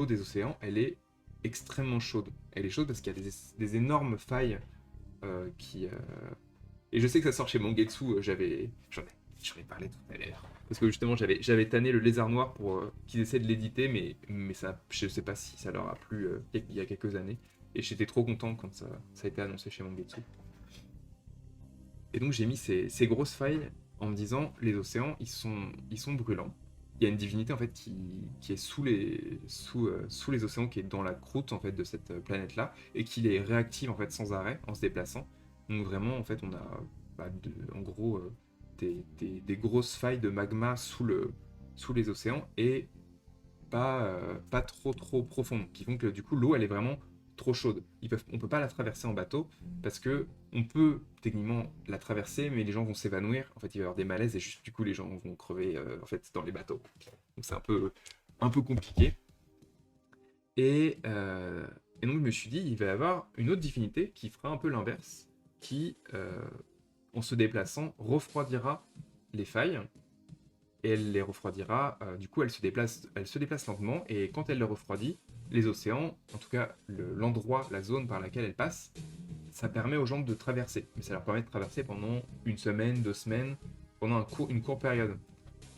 des océans, elle est extrêmement chaude. Elle est chaude parce qu'il y a des énormes failles qui... Et je sais que ça sort chez Mangetsu, j'en ai parlé tout à l'heure. Parce que justement, j'avais tanné le lézard noir pour qu'ils essaient de l'éditer, mais ça, je sais pas si ça leur a plu il y a quelques années. Et j'étais trop content quand ça a été annoncé chez Mangetsu. Et donc j'ai mis ces grosses failles en me disant les océans ils sont brûlants. Il y a une divinité en fait qui est sous les océans, qui est dans la croûte en fait de cette planète là et qui les réactive en fait sans arrêt en se déplaçant. Donc vraiment en fait on a en gros des grosses failles de magma sous les océans et pas trop profondes, qui font que du coup l'eau elle est vraiment trop chaude. On peut pas la traverser en bateau parce que on peut techniquement la traverser, mais les gens vont s'évanouir. En fait, il va y avoir des malaises et juste du coup les gens vont crever en fait dans les bateaux. Donc c'est un peu compliqué. Et, euh, Et donc je me suis dit, il va y avoir une autre divinité qui fera un peu l'inverse, qui, en se déplaçant, refroidira les failles, et elle les refroidira, du coup elle se déplace lentement, et quand elle les refroidit, les océans, en tout cas l'endroit, la zone par laquelle elle passe, ça permet aux gens de traverser. Mais ça leur permet de traverser pendant une semaine, 2 semaines, pendant une courte période.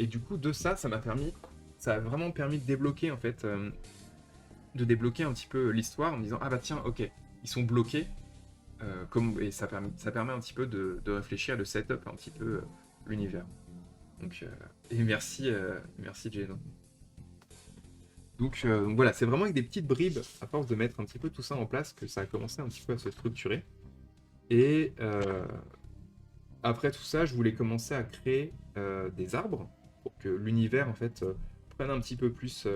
Et du coup, de ça, ça a vraiment permis de débloquer, en fait, de débloquer un petit peu l'histoire en me disant, ah bah tiens, ok, ils sont bloqués, et ça permet un petit peu de réfléchir, de setup un petit peu l'univers. Donc, et merci Jane. Donc voilà, c'est vraiment avec des petites bribes, à force de mettre un petit peu tout ça en place, que ça a commencé un petit peu à se structurer. Et après tout ça, je voulais commencer à créer des arbres pour que l'univers en fait prenne un petit peu plus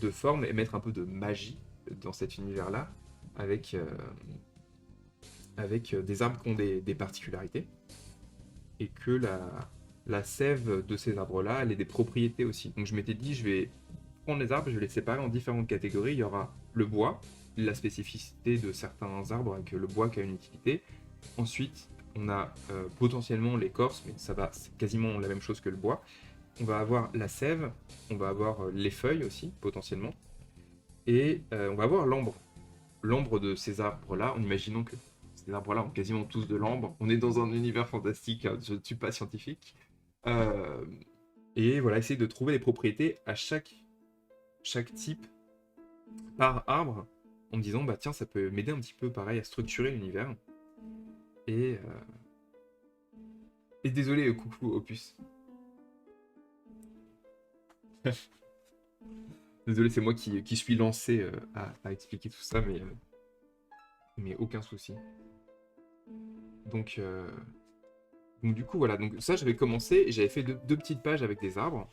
de forme et mettre un peu de magie dans cet univers-là, avec, avec des arbres qui ont des particularités, et que la sève de ces arbres-là, elle ait des propriétés aussi. Donc je m'étais dit, je vais prendre les arbres, je vais les séparer en différentes catégories. Il y aura le bois, la spécificité de certains arbres avec le bois qui a une utilité. Ensuite, on a potentiellement l'écorce, mais ça va, c'est quasiment la même chose que le bois. On va avoir la sève, on va avoir les feuilles aussi, potentiellement. Et on va avoir l'ambre. L'ambre de ces arbres-là, en imaginant que ces arbres-là ont quasiment tous de l'ambre. On est dans un univers fantastique, hein, je ne suis pas scientifique. Euh, et voilà, essayer de trouver les propriétés à chaque type par arbre, en me disant, bah tiens, ça peut m'aider un petit peu pareil à structurer l'univers. Et, et désolé, coucou Opus. Désolé, c'est moi qui suis lancé à expliquer tout ça, mais aucun souci. Donc, donc du coup, voilà. Donc ça, j'avais commencé et j'avais fait deux petites pages avec des arbres.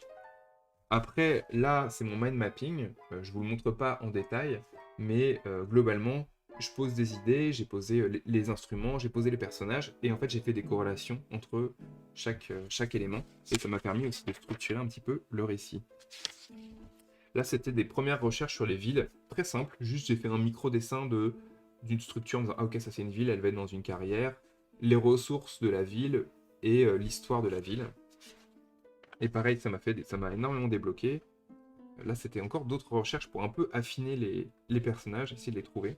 Après, là, c'est mon mind mapping. Je vous le montre pas en détail, mais globalement, je pose des idées, j'ai posé les instruments, j'ai posé les personnages, et en fait, j'ai fait des corrélations entre chaque élément, et ça m'a permis aussi de structurer un petit peu le récit. Là, c'était des premières recherches sur les villes, très simples. Juste, j'ai fait un micro-dessin d'une structure en disant, ah ok, ça c'est une ville, elle va être dans une carrière, les ressources de la ville et l'histoire de la ville. Et pareil, ça m'a énormément débloqué. Là, c'était encore d'autres recherches pour un peu affiner les personnages, essayer de les trouver.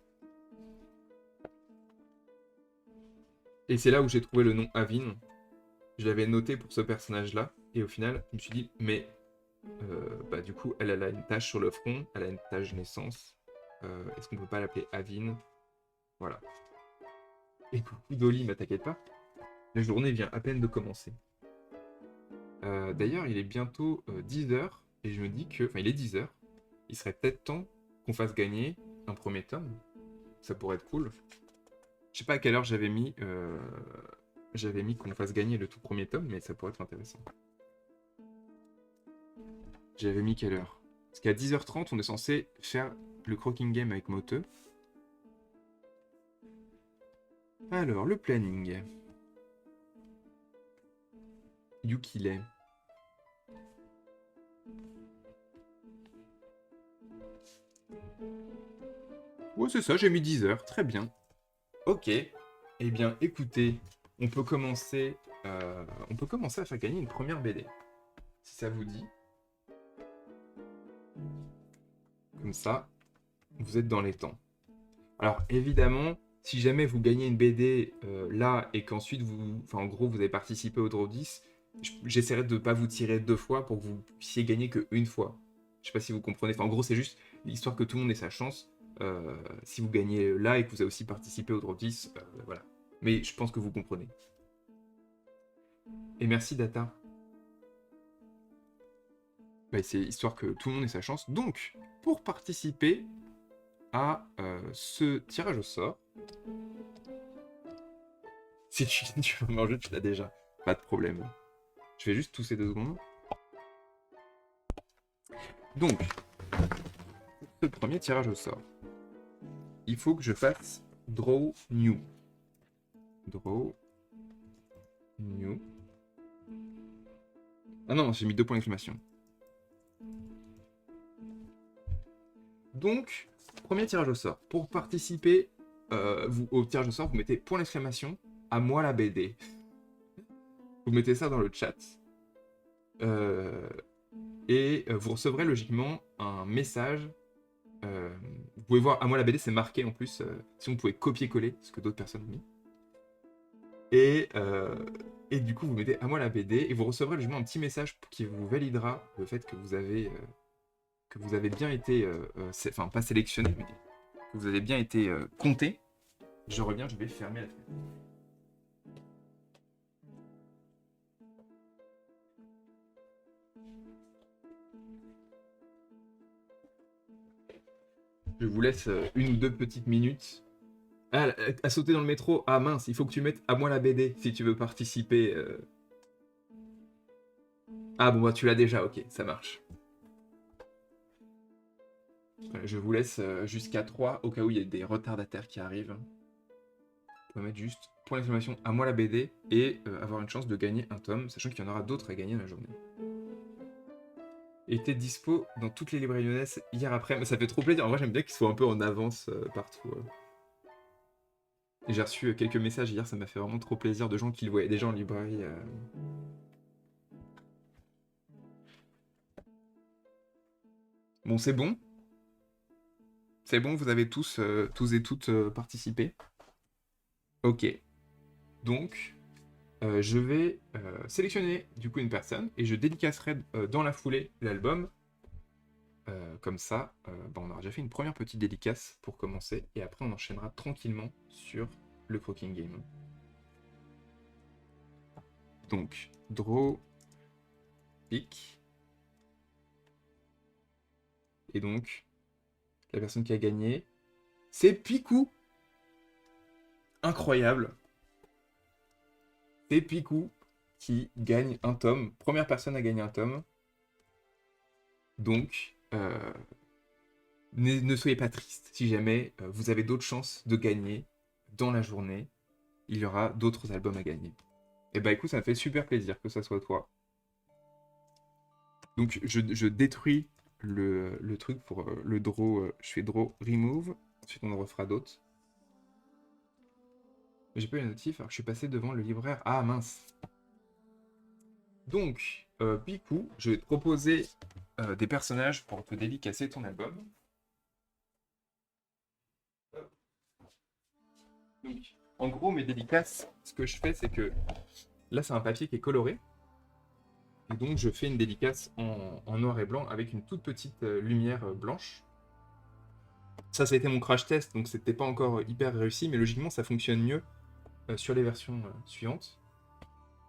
Et c'est là où j'ai trouvé le nom Avin. Je l'avais noté pour ce personnage-là, et au final, je me suis dit, mais bah, du coup, elle a une tache sur le front, elle a une tache de naissance. Est-ce qu'on peut pas l'appeler Avin? Voilà. Et coucou Dolly, mais t'inquiète pas, la journée vient à peine de commencer. D'ailleurs, il est bientôt 10h, et je me dis que... Enfin, il est 10h, il serait peut-être temps qu'on fasse gagner un premier tome. Ça pourrait être cool. Je sais pas à quelle heure j'avais mis qu'on fasse gagner le tout premier tome, mais ça pourrait être intéressant. J'avais mis quelle heure? Parce qu'à 10h30, on est censé faire le croaking game avec Moteux. Alors, le planning. Yukile. Ouais, c'est ça, j'ai mis 10h. Très bien. Ok. Eh bien, écoutez, on peut commencer à faire gagner une première BD. Si ça vous dit. Comme ça, vous êtes dans les temps. Alors, évidemment, si jamais vous gagnez une BD là et qu'ensuite en gros, vous avez participé au Draw 10, j'essaierai de ne pas vous tirer 2 fois pour que vous puissiez gagner qu'une fois. Je sais pas si vous comprenez. Enfin, en gros, c'est juste l'histoire que tout le monde ait sa chance. Si vous gagnez là et que vous avez aussi participé au Draw 10, voilà. Mais je pense que vous comprenez. Et merci Data. Bah, c'est histoire que tout le monde ait sa chance. Donc, pour participer à ce tirage au sort, si tu veux manger, tu l'as déjà. Pas de problème. Je vais juste tousser 2 secondes. Donc, pour ce premier tirage au sort, il faut que je fasse Draw New. Draw New. Ah non, j'ai mis 2 points d'exclamation. Donc, premier tirage au sort. Pour participer au tirage au sort, vous mettez point d'exclamation, à moi la BD. Vous mettez ça dans le chat. Vous recevrez logiquement un message. Vous pouvez voir, à moi la BD, c'est marqué en plus. Si vous pouvez copier-coller ce que d'autres personnes ont mis. Et du coup, vous mettez à moi la BD et vous recevrez logiquement un petit message qui vous validera le fait que vous avez bien été, enfin pas sélectionné, mais que vous avez bien été compté. Je reviens, je vais fermer la fenêtre. Je vous laisse une ou deux petites minutes. Ah, à sauter dans le métro. Ah mince, il faut que tu mettes à moi la BD si tu veux participer. Ah bon, bah tu l'as déjà, ok, ça marche. Je vous laisse jusqu'à 3 au cas où il y a des retardataires qui arrivent. On peut mettre juste point d'exclamation à moi la BD et avoir une chance de gagner un tome, sachant qu'il y en aura d'autres à gagner dans la journée. Était dispo dans toutes les librairies lyonnaises hier après. Mais ça fait trop plaisir. En vrai, j'aime bien qu'ils soient un peu en avance partout. Et j'ai reçu quelques messages hier, ça m'a fait vraiment trop plaisir de gens qui le voyaient déjà en librairie. Bon, c'est bon. C'est bon, vous avez tous et toutes participé. Ok. Donc, je vais sélectionner du coup une personne et je dédicacerai dans la foulée l'album. Comme ça, bah, on aura déjà fait une première petite dédicace pour commencer et après on enchaînera tranquillement sur le Croaking Game. Donc, draw, pick. Et donc, la personne qui a gagné, c'est Picou. Incroyable. C'est Picou qui gagne un tome. Première personne à gagner un tome. Donc, ne soyez pas triste. Si jamais vous avez d'autres chances de gagner dans la journée, il y aura d'autres albums à gagner. Et bah écoute, ça me fait super plaisir que ça soit toi. Donc je détruis le truc pour le draw. Je fais draw remove. Ensuite on en refera d'autres. Mais j'ai pas eu la notif alors que je suis passé devant le libraire. Ah mince. Donc, Picou, je vais te proposer des personnages pour te dédicacer ton album. Donc, en gros, mes dédicaces, ce que je fais, c'est que là, c'est un papier qui est coloré. Et donc, je fais une dédicace en noir et blanc avec une toute petite lumière blanche. Ça a été mon crash test, donc c'était pas encore hyper réussi, mais logiquement, ça fonctionne mieux sur les versions suivantes.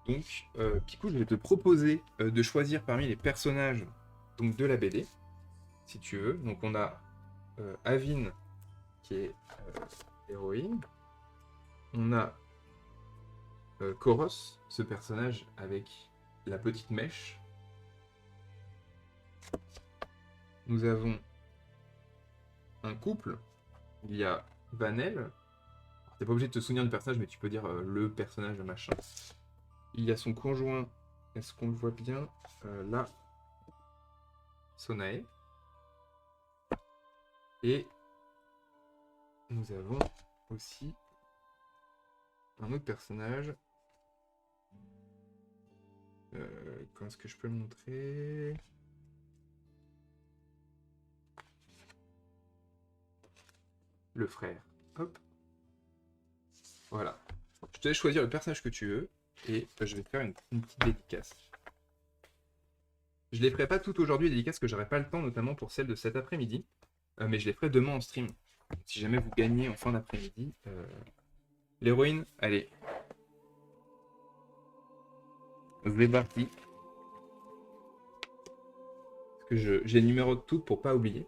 Donc, Picou, je vais te proposer de choisir parmi les personnages donc, de la BD, si tu veux. Donc, on a Avin, qui est héroïne. On a Koros, ce personnage avec la petite mèche. Nous avons un couple. Il y a Vanel. T'es pas obligé de te souvenir du personnage, mais tu peux dire le personnage, machin. Il y a son conjoint. Est-ce qu'on le voit bien là, Sonae. Et nous avons aussi un autre personnage. Comment est-ce que je peux le montrer? Le frère. Hop. Voilà. Je te laisse choisir le personnage que tu veux. Et je vais te faire une petite dédicace. Je les ferai pas toutes aujourd'hui, les dédicaces, que j'aurai pas le temps, notamment pour celle de cet après-midi. Mais je les ferai demain en stream. Si jamais vous gagnez en fin d'après-midi. L'héroïne, allez. C'est parti. Parce que j'ai le numéro de toutes pour pas oublier.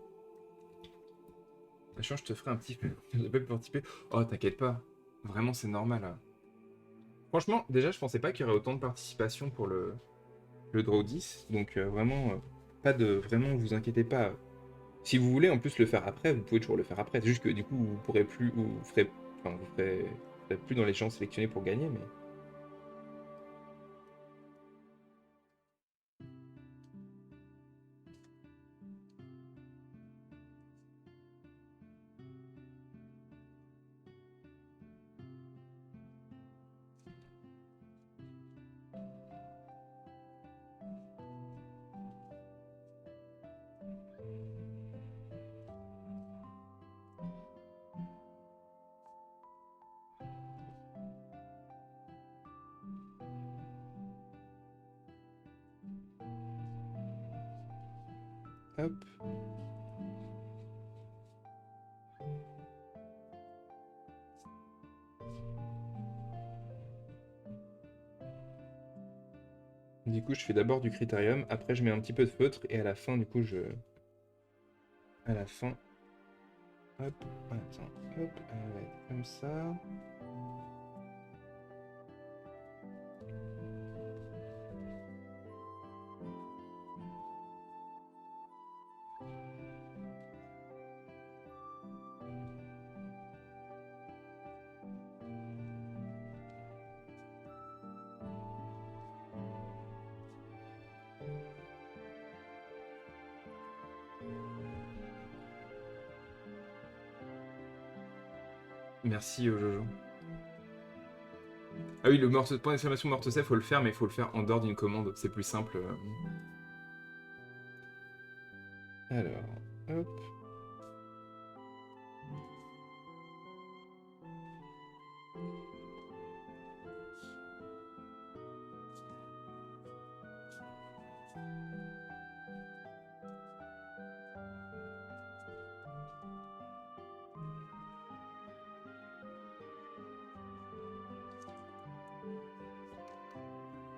Sachant, je te ferai un petit peu. Je pas pu participer. Oh, t'inquiète pas. Vraiment, c'est normal. Hein. Franchement, déjà, je pensais pas qu'il y aurait autant de participation pour le draw 10. Donc, vraiment, vous inquiétez pas. Si vous voulez en plus le faire après, vous pouvez toujours le faire après. C'est juste que du coup, vous pourrez plus, ou vous ferez, enfin, vous ferez plus dans les chances sélectionnées pour gagner, mais. Hop. Du coup, je fais d'abord du critérium, après je mets un petit peu de feutre, et à la fin, du coup, à la fin... Hop, attends, hop, elle va être comme ça. Merci, Jojo. Ah oui, le point d'exclamation morte-sève, faut le faire, mais il faut le faire en dehors d'une commande, c'est plus simple. Alors, hop.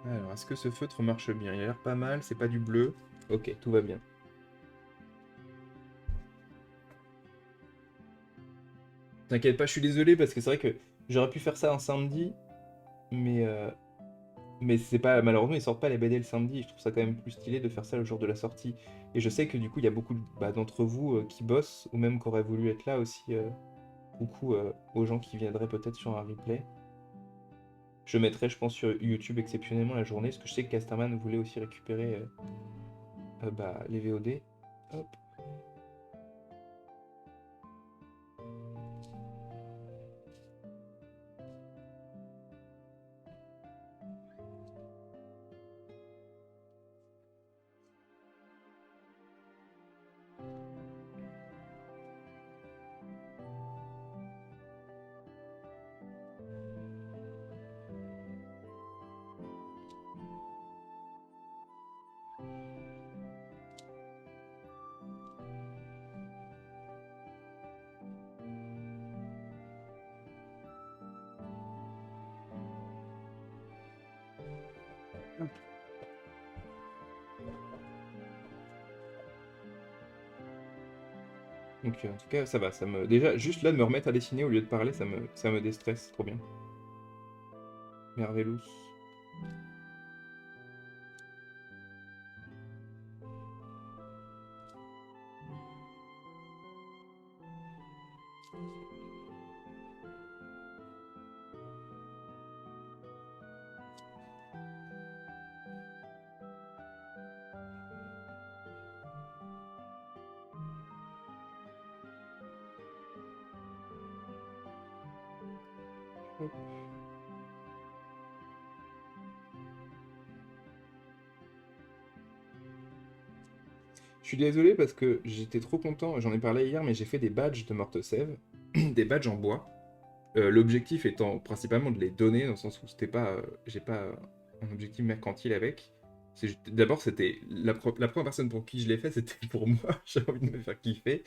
Alors, est-ce que ce feutre marche bien? Il a l'air pas mal, c'est pas du bleu. Ok, tout va bien. T'inquiète pas, je suis désolé parce que c'est vrai que j'aurais pu faire ça un samedi, mais c'est pas, malheureusement, ils sortent pas les BD le samedi. Et je trouve ça quand même plus stylé de faire ça le jour de la sortie. Et je sais que du coup, il y a beaucoup d'entre vous qui bossent ou même qui auraient voulu être là aussi. Coucou aux gens qui viendraient peut-être sur un replay. Je mettrai, je pense, sur YouTube exceptionnellement la journée, parce que je sais que Casterman voulait aussi récupérer les VOD. Hop. Donc en tout cas, ça va. Déjà, juste là, de me remettre à dessiner au lieu de parler, ça me déstresse. Trop bien. Merveillous. Hop. Je suis désolé parce que j'étais trop content, j'en ai parlé hier, mais j'ai fait des badges de Mortesève, des badges en bois. L'objectif étant principalement de les donner, dans le sens où c'était pas, j'ai pas un objectif mercantile avec. D'abord, c'était la première personne pour qui je l'ai fait, c'était pour moi. J'ai envie de me faire kiffer.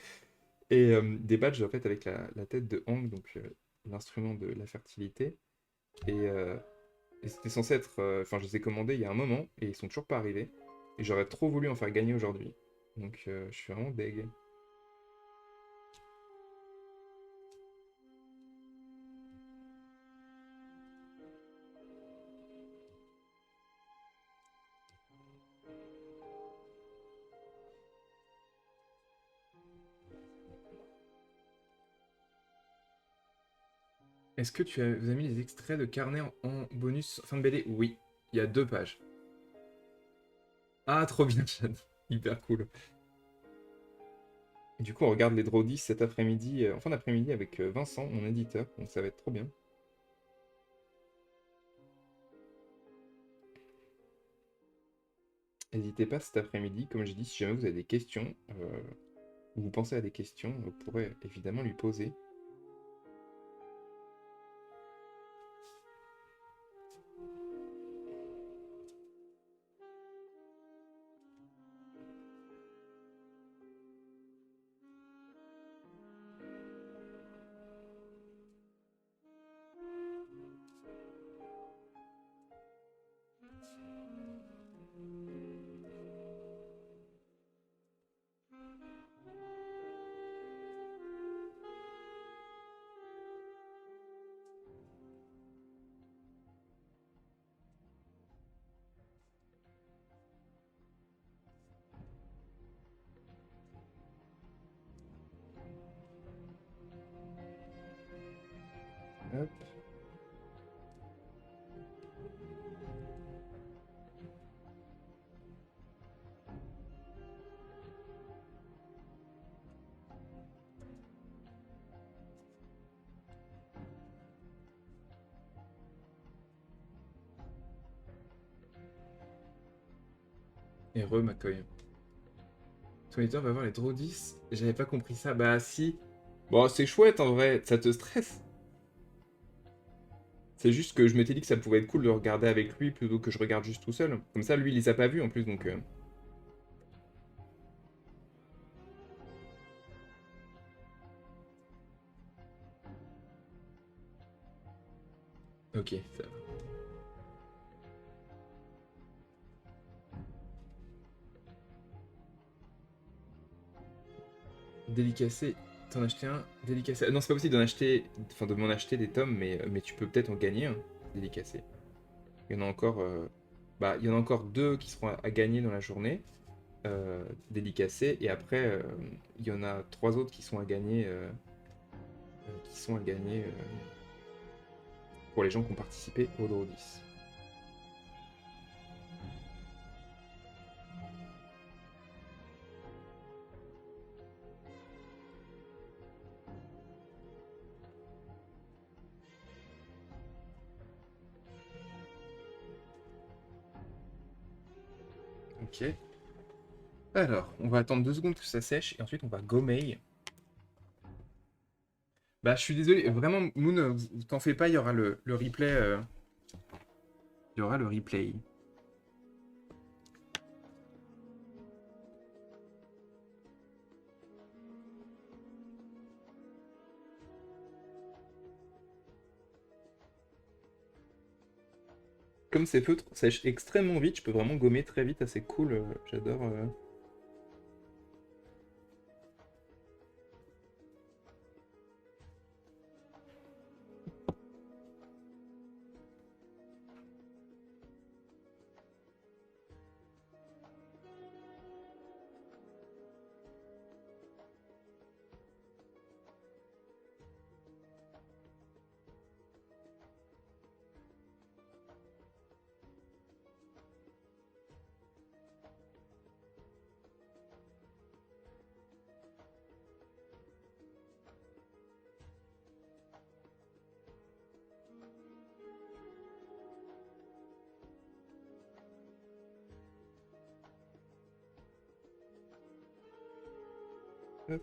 Et des badges en fait avec la tête de Hong, donc l'instrument de la fertilité. Et, euh, et c'était censé être, enfin, je les ai commandés il y a un moment et ils sont toujours pas arrivés. Et j'aurais trop voulu en faire gagner aujourd'hui. Donc, je suis vraiment deg. Est-ce que vous as mis les extraits de carnet en bonus fin de BD? Oui, il y a 2 pages. Ah, trop bien, Chad. Hyper cool. Et du coup, on regarde les Draw 10 cet après-midi, en fin d'après-midi avec Vincent, mon éditeur. Donc ça va être trop bien. N'hésitez pas cet après-midi, comme j'ai dit, si jamais vous avez des questions, ou vous pensez à des questions, vous pourrez évidemment lui poser. Hop. Et McCoy. Ton éditeur va voir les draw 10. J'avais pas compris ça. Bah si. Bon, c'est chouette en vrai. Ça te stresse. C'est juste que je m'étais dit que ça pouvait être cool de regarder avec lui plutôt que je regarde juste tout seul. Comme ça, lui, il les a pas vus en plus, donc... Ok, ça va. Délicacé. T'en as acheté un délicacé. Non, c'est pas possible d'en acheter... Enfin, de m'en acheter des tomes, mais tu peux peut-être en gagner un délicacé. Il y en a encore... Bah, il y en a encore deux qui seront à gagner dans la journée. Délicacés. Et après, il y en a trois autres qui sont à gagner... pour les gens qui ont participé au Draw 10. Ok. Alors, on va attendre 2 secondes que ça sèche et ensuite on va gommer. Bah, je suis désolé, vraiment, Moon, t'en fais pas, il y aura le replay. Il y aura le replay. Comme ces feutres sèchent extrêmement vite, je peux vraiment gommer très vite, assez cool. J'adore. Hop.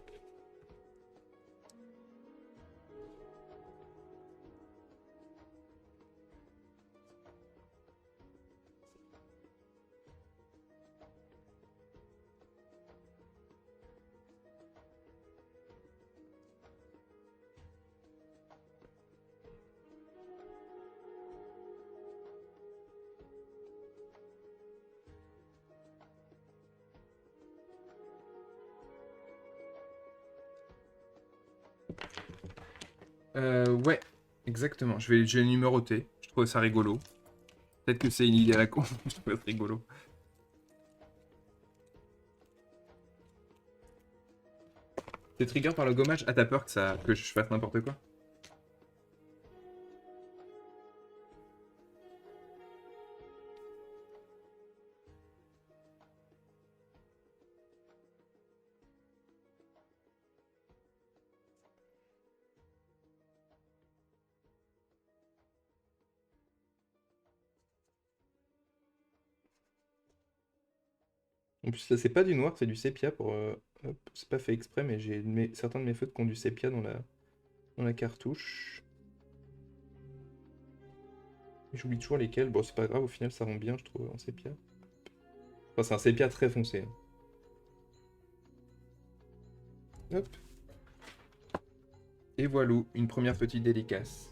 Ouais, exactement. Je vais le numéroter. Je trouve ça rigolo. Peut-être que c'est une idée à la con. Je trouve ça rigolo. T'es trigger par le gommage? Ah, t'as peur que je fasse n'importe quoi? En plus, ça, c'est pas du noir, c'est du sépia pour. Hop, c'est pas fait exprès, mais j'ai certains de mes feutres qui ont du sépia dans la cartouche. J'oublie toujours lesquels. Bon, c'est pas grave, au final, ça rend bien, je trouve, en sépia. Enfin, c'est un sépia très foncé, hein. Hop. Et voilà, une première petite dédicace.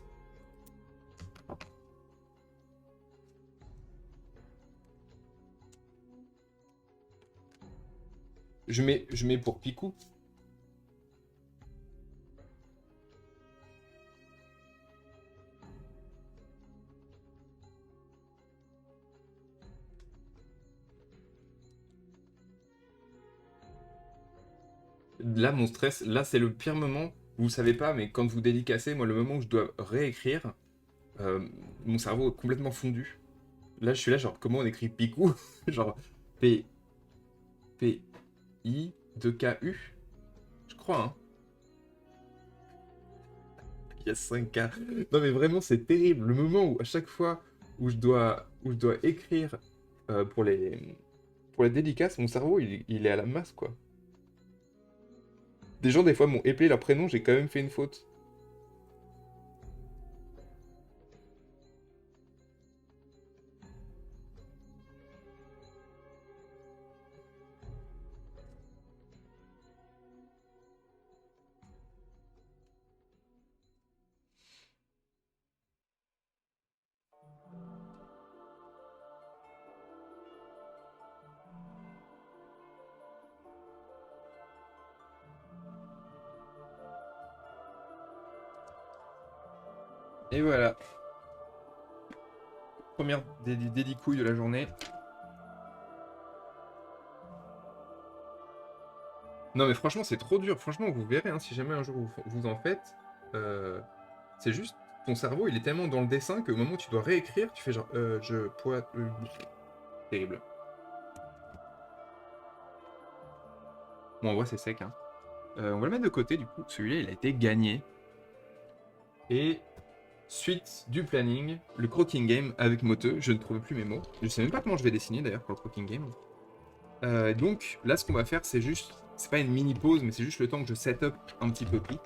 Je mets pour Picou. Là, mon stress, là, c'est le pire moment vous savez pas, mais quand vous dédicacez, moi, le moment où je dois réécrire, mon cerveau est complètement fondu. Là, je suis là, genre, comment on écrit Picou? Genre, P, P, I, 2K, U? Je crois, hein. Il y a 5K. Non, mais vraiment, c'est terrible. Le moment où, à chaque fois où je dois écrire pour les dédicaces, mon cerveau, il est à la masse, quoi. Des gens, des fois, m'ont épelé leur prénom, j'ai quand même fait une faute. Et voilà, première dédicouille de la journée. Non, mais franchement, c'est trop dur. Franchement, vous verrez, hein, si jamais un jour vous en faites, euh, c'est juste, ton cerveau, il est tellement dans le dessin qu'au moment où tu dois réécrire, tu fais genre, je pourrais... terrible. Bon, en vrai, c'est sec, hein. On va le mettre de côté, du coup. Celui-là, il a été gagné. Et suite du planning, le croaking game avec Moteux. Je ne trouve plus mes mots. Je sais même pas comment je vais dessiner, d'ailleurs, pour le croaking game. Donc, là, ce qu'on va faire, c'est juste... C'est pas une mini pause, mais c'est juste le temps que je set up un petit peu tout.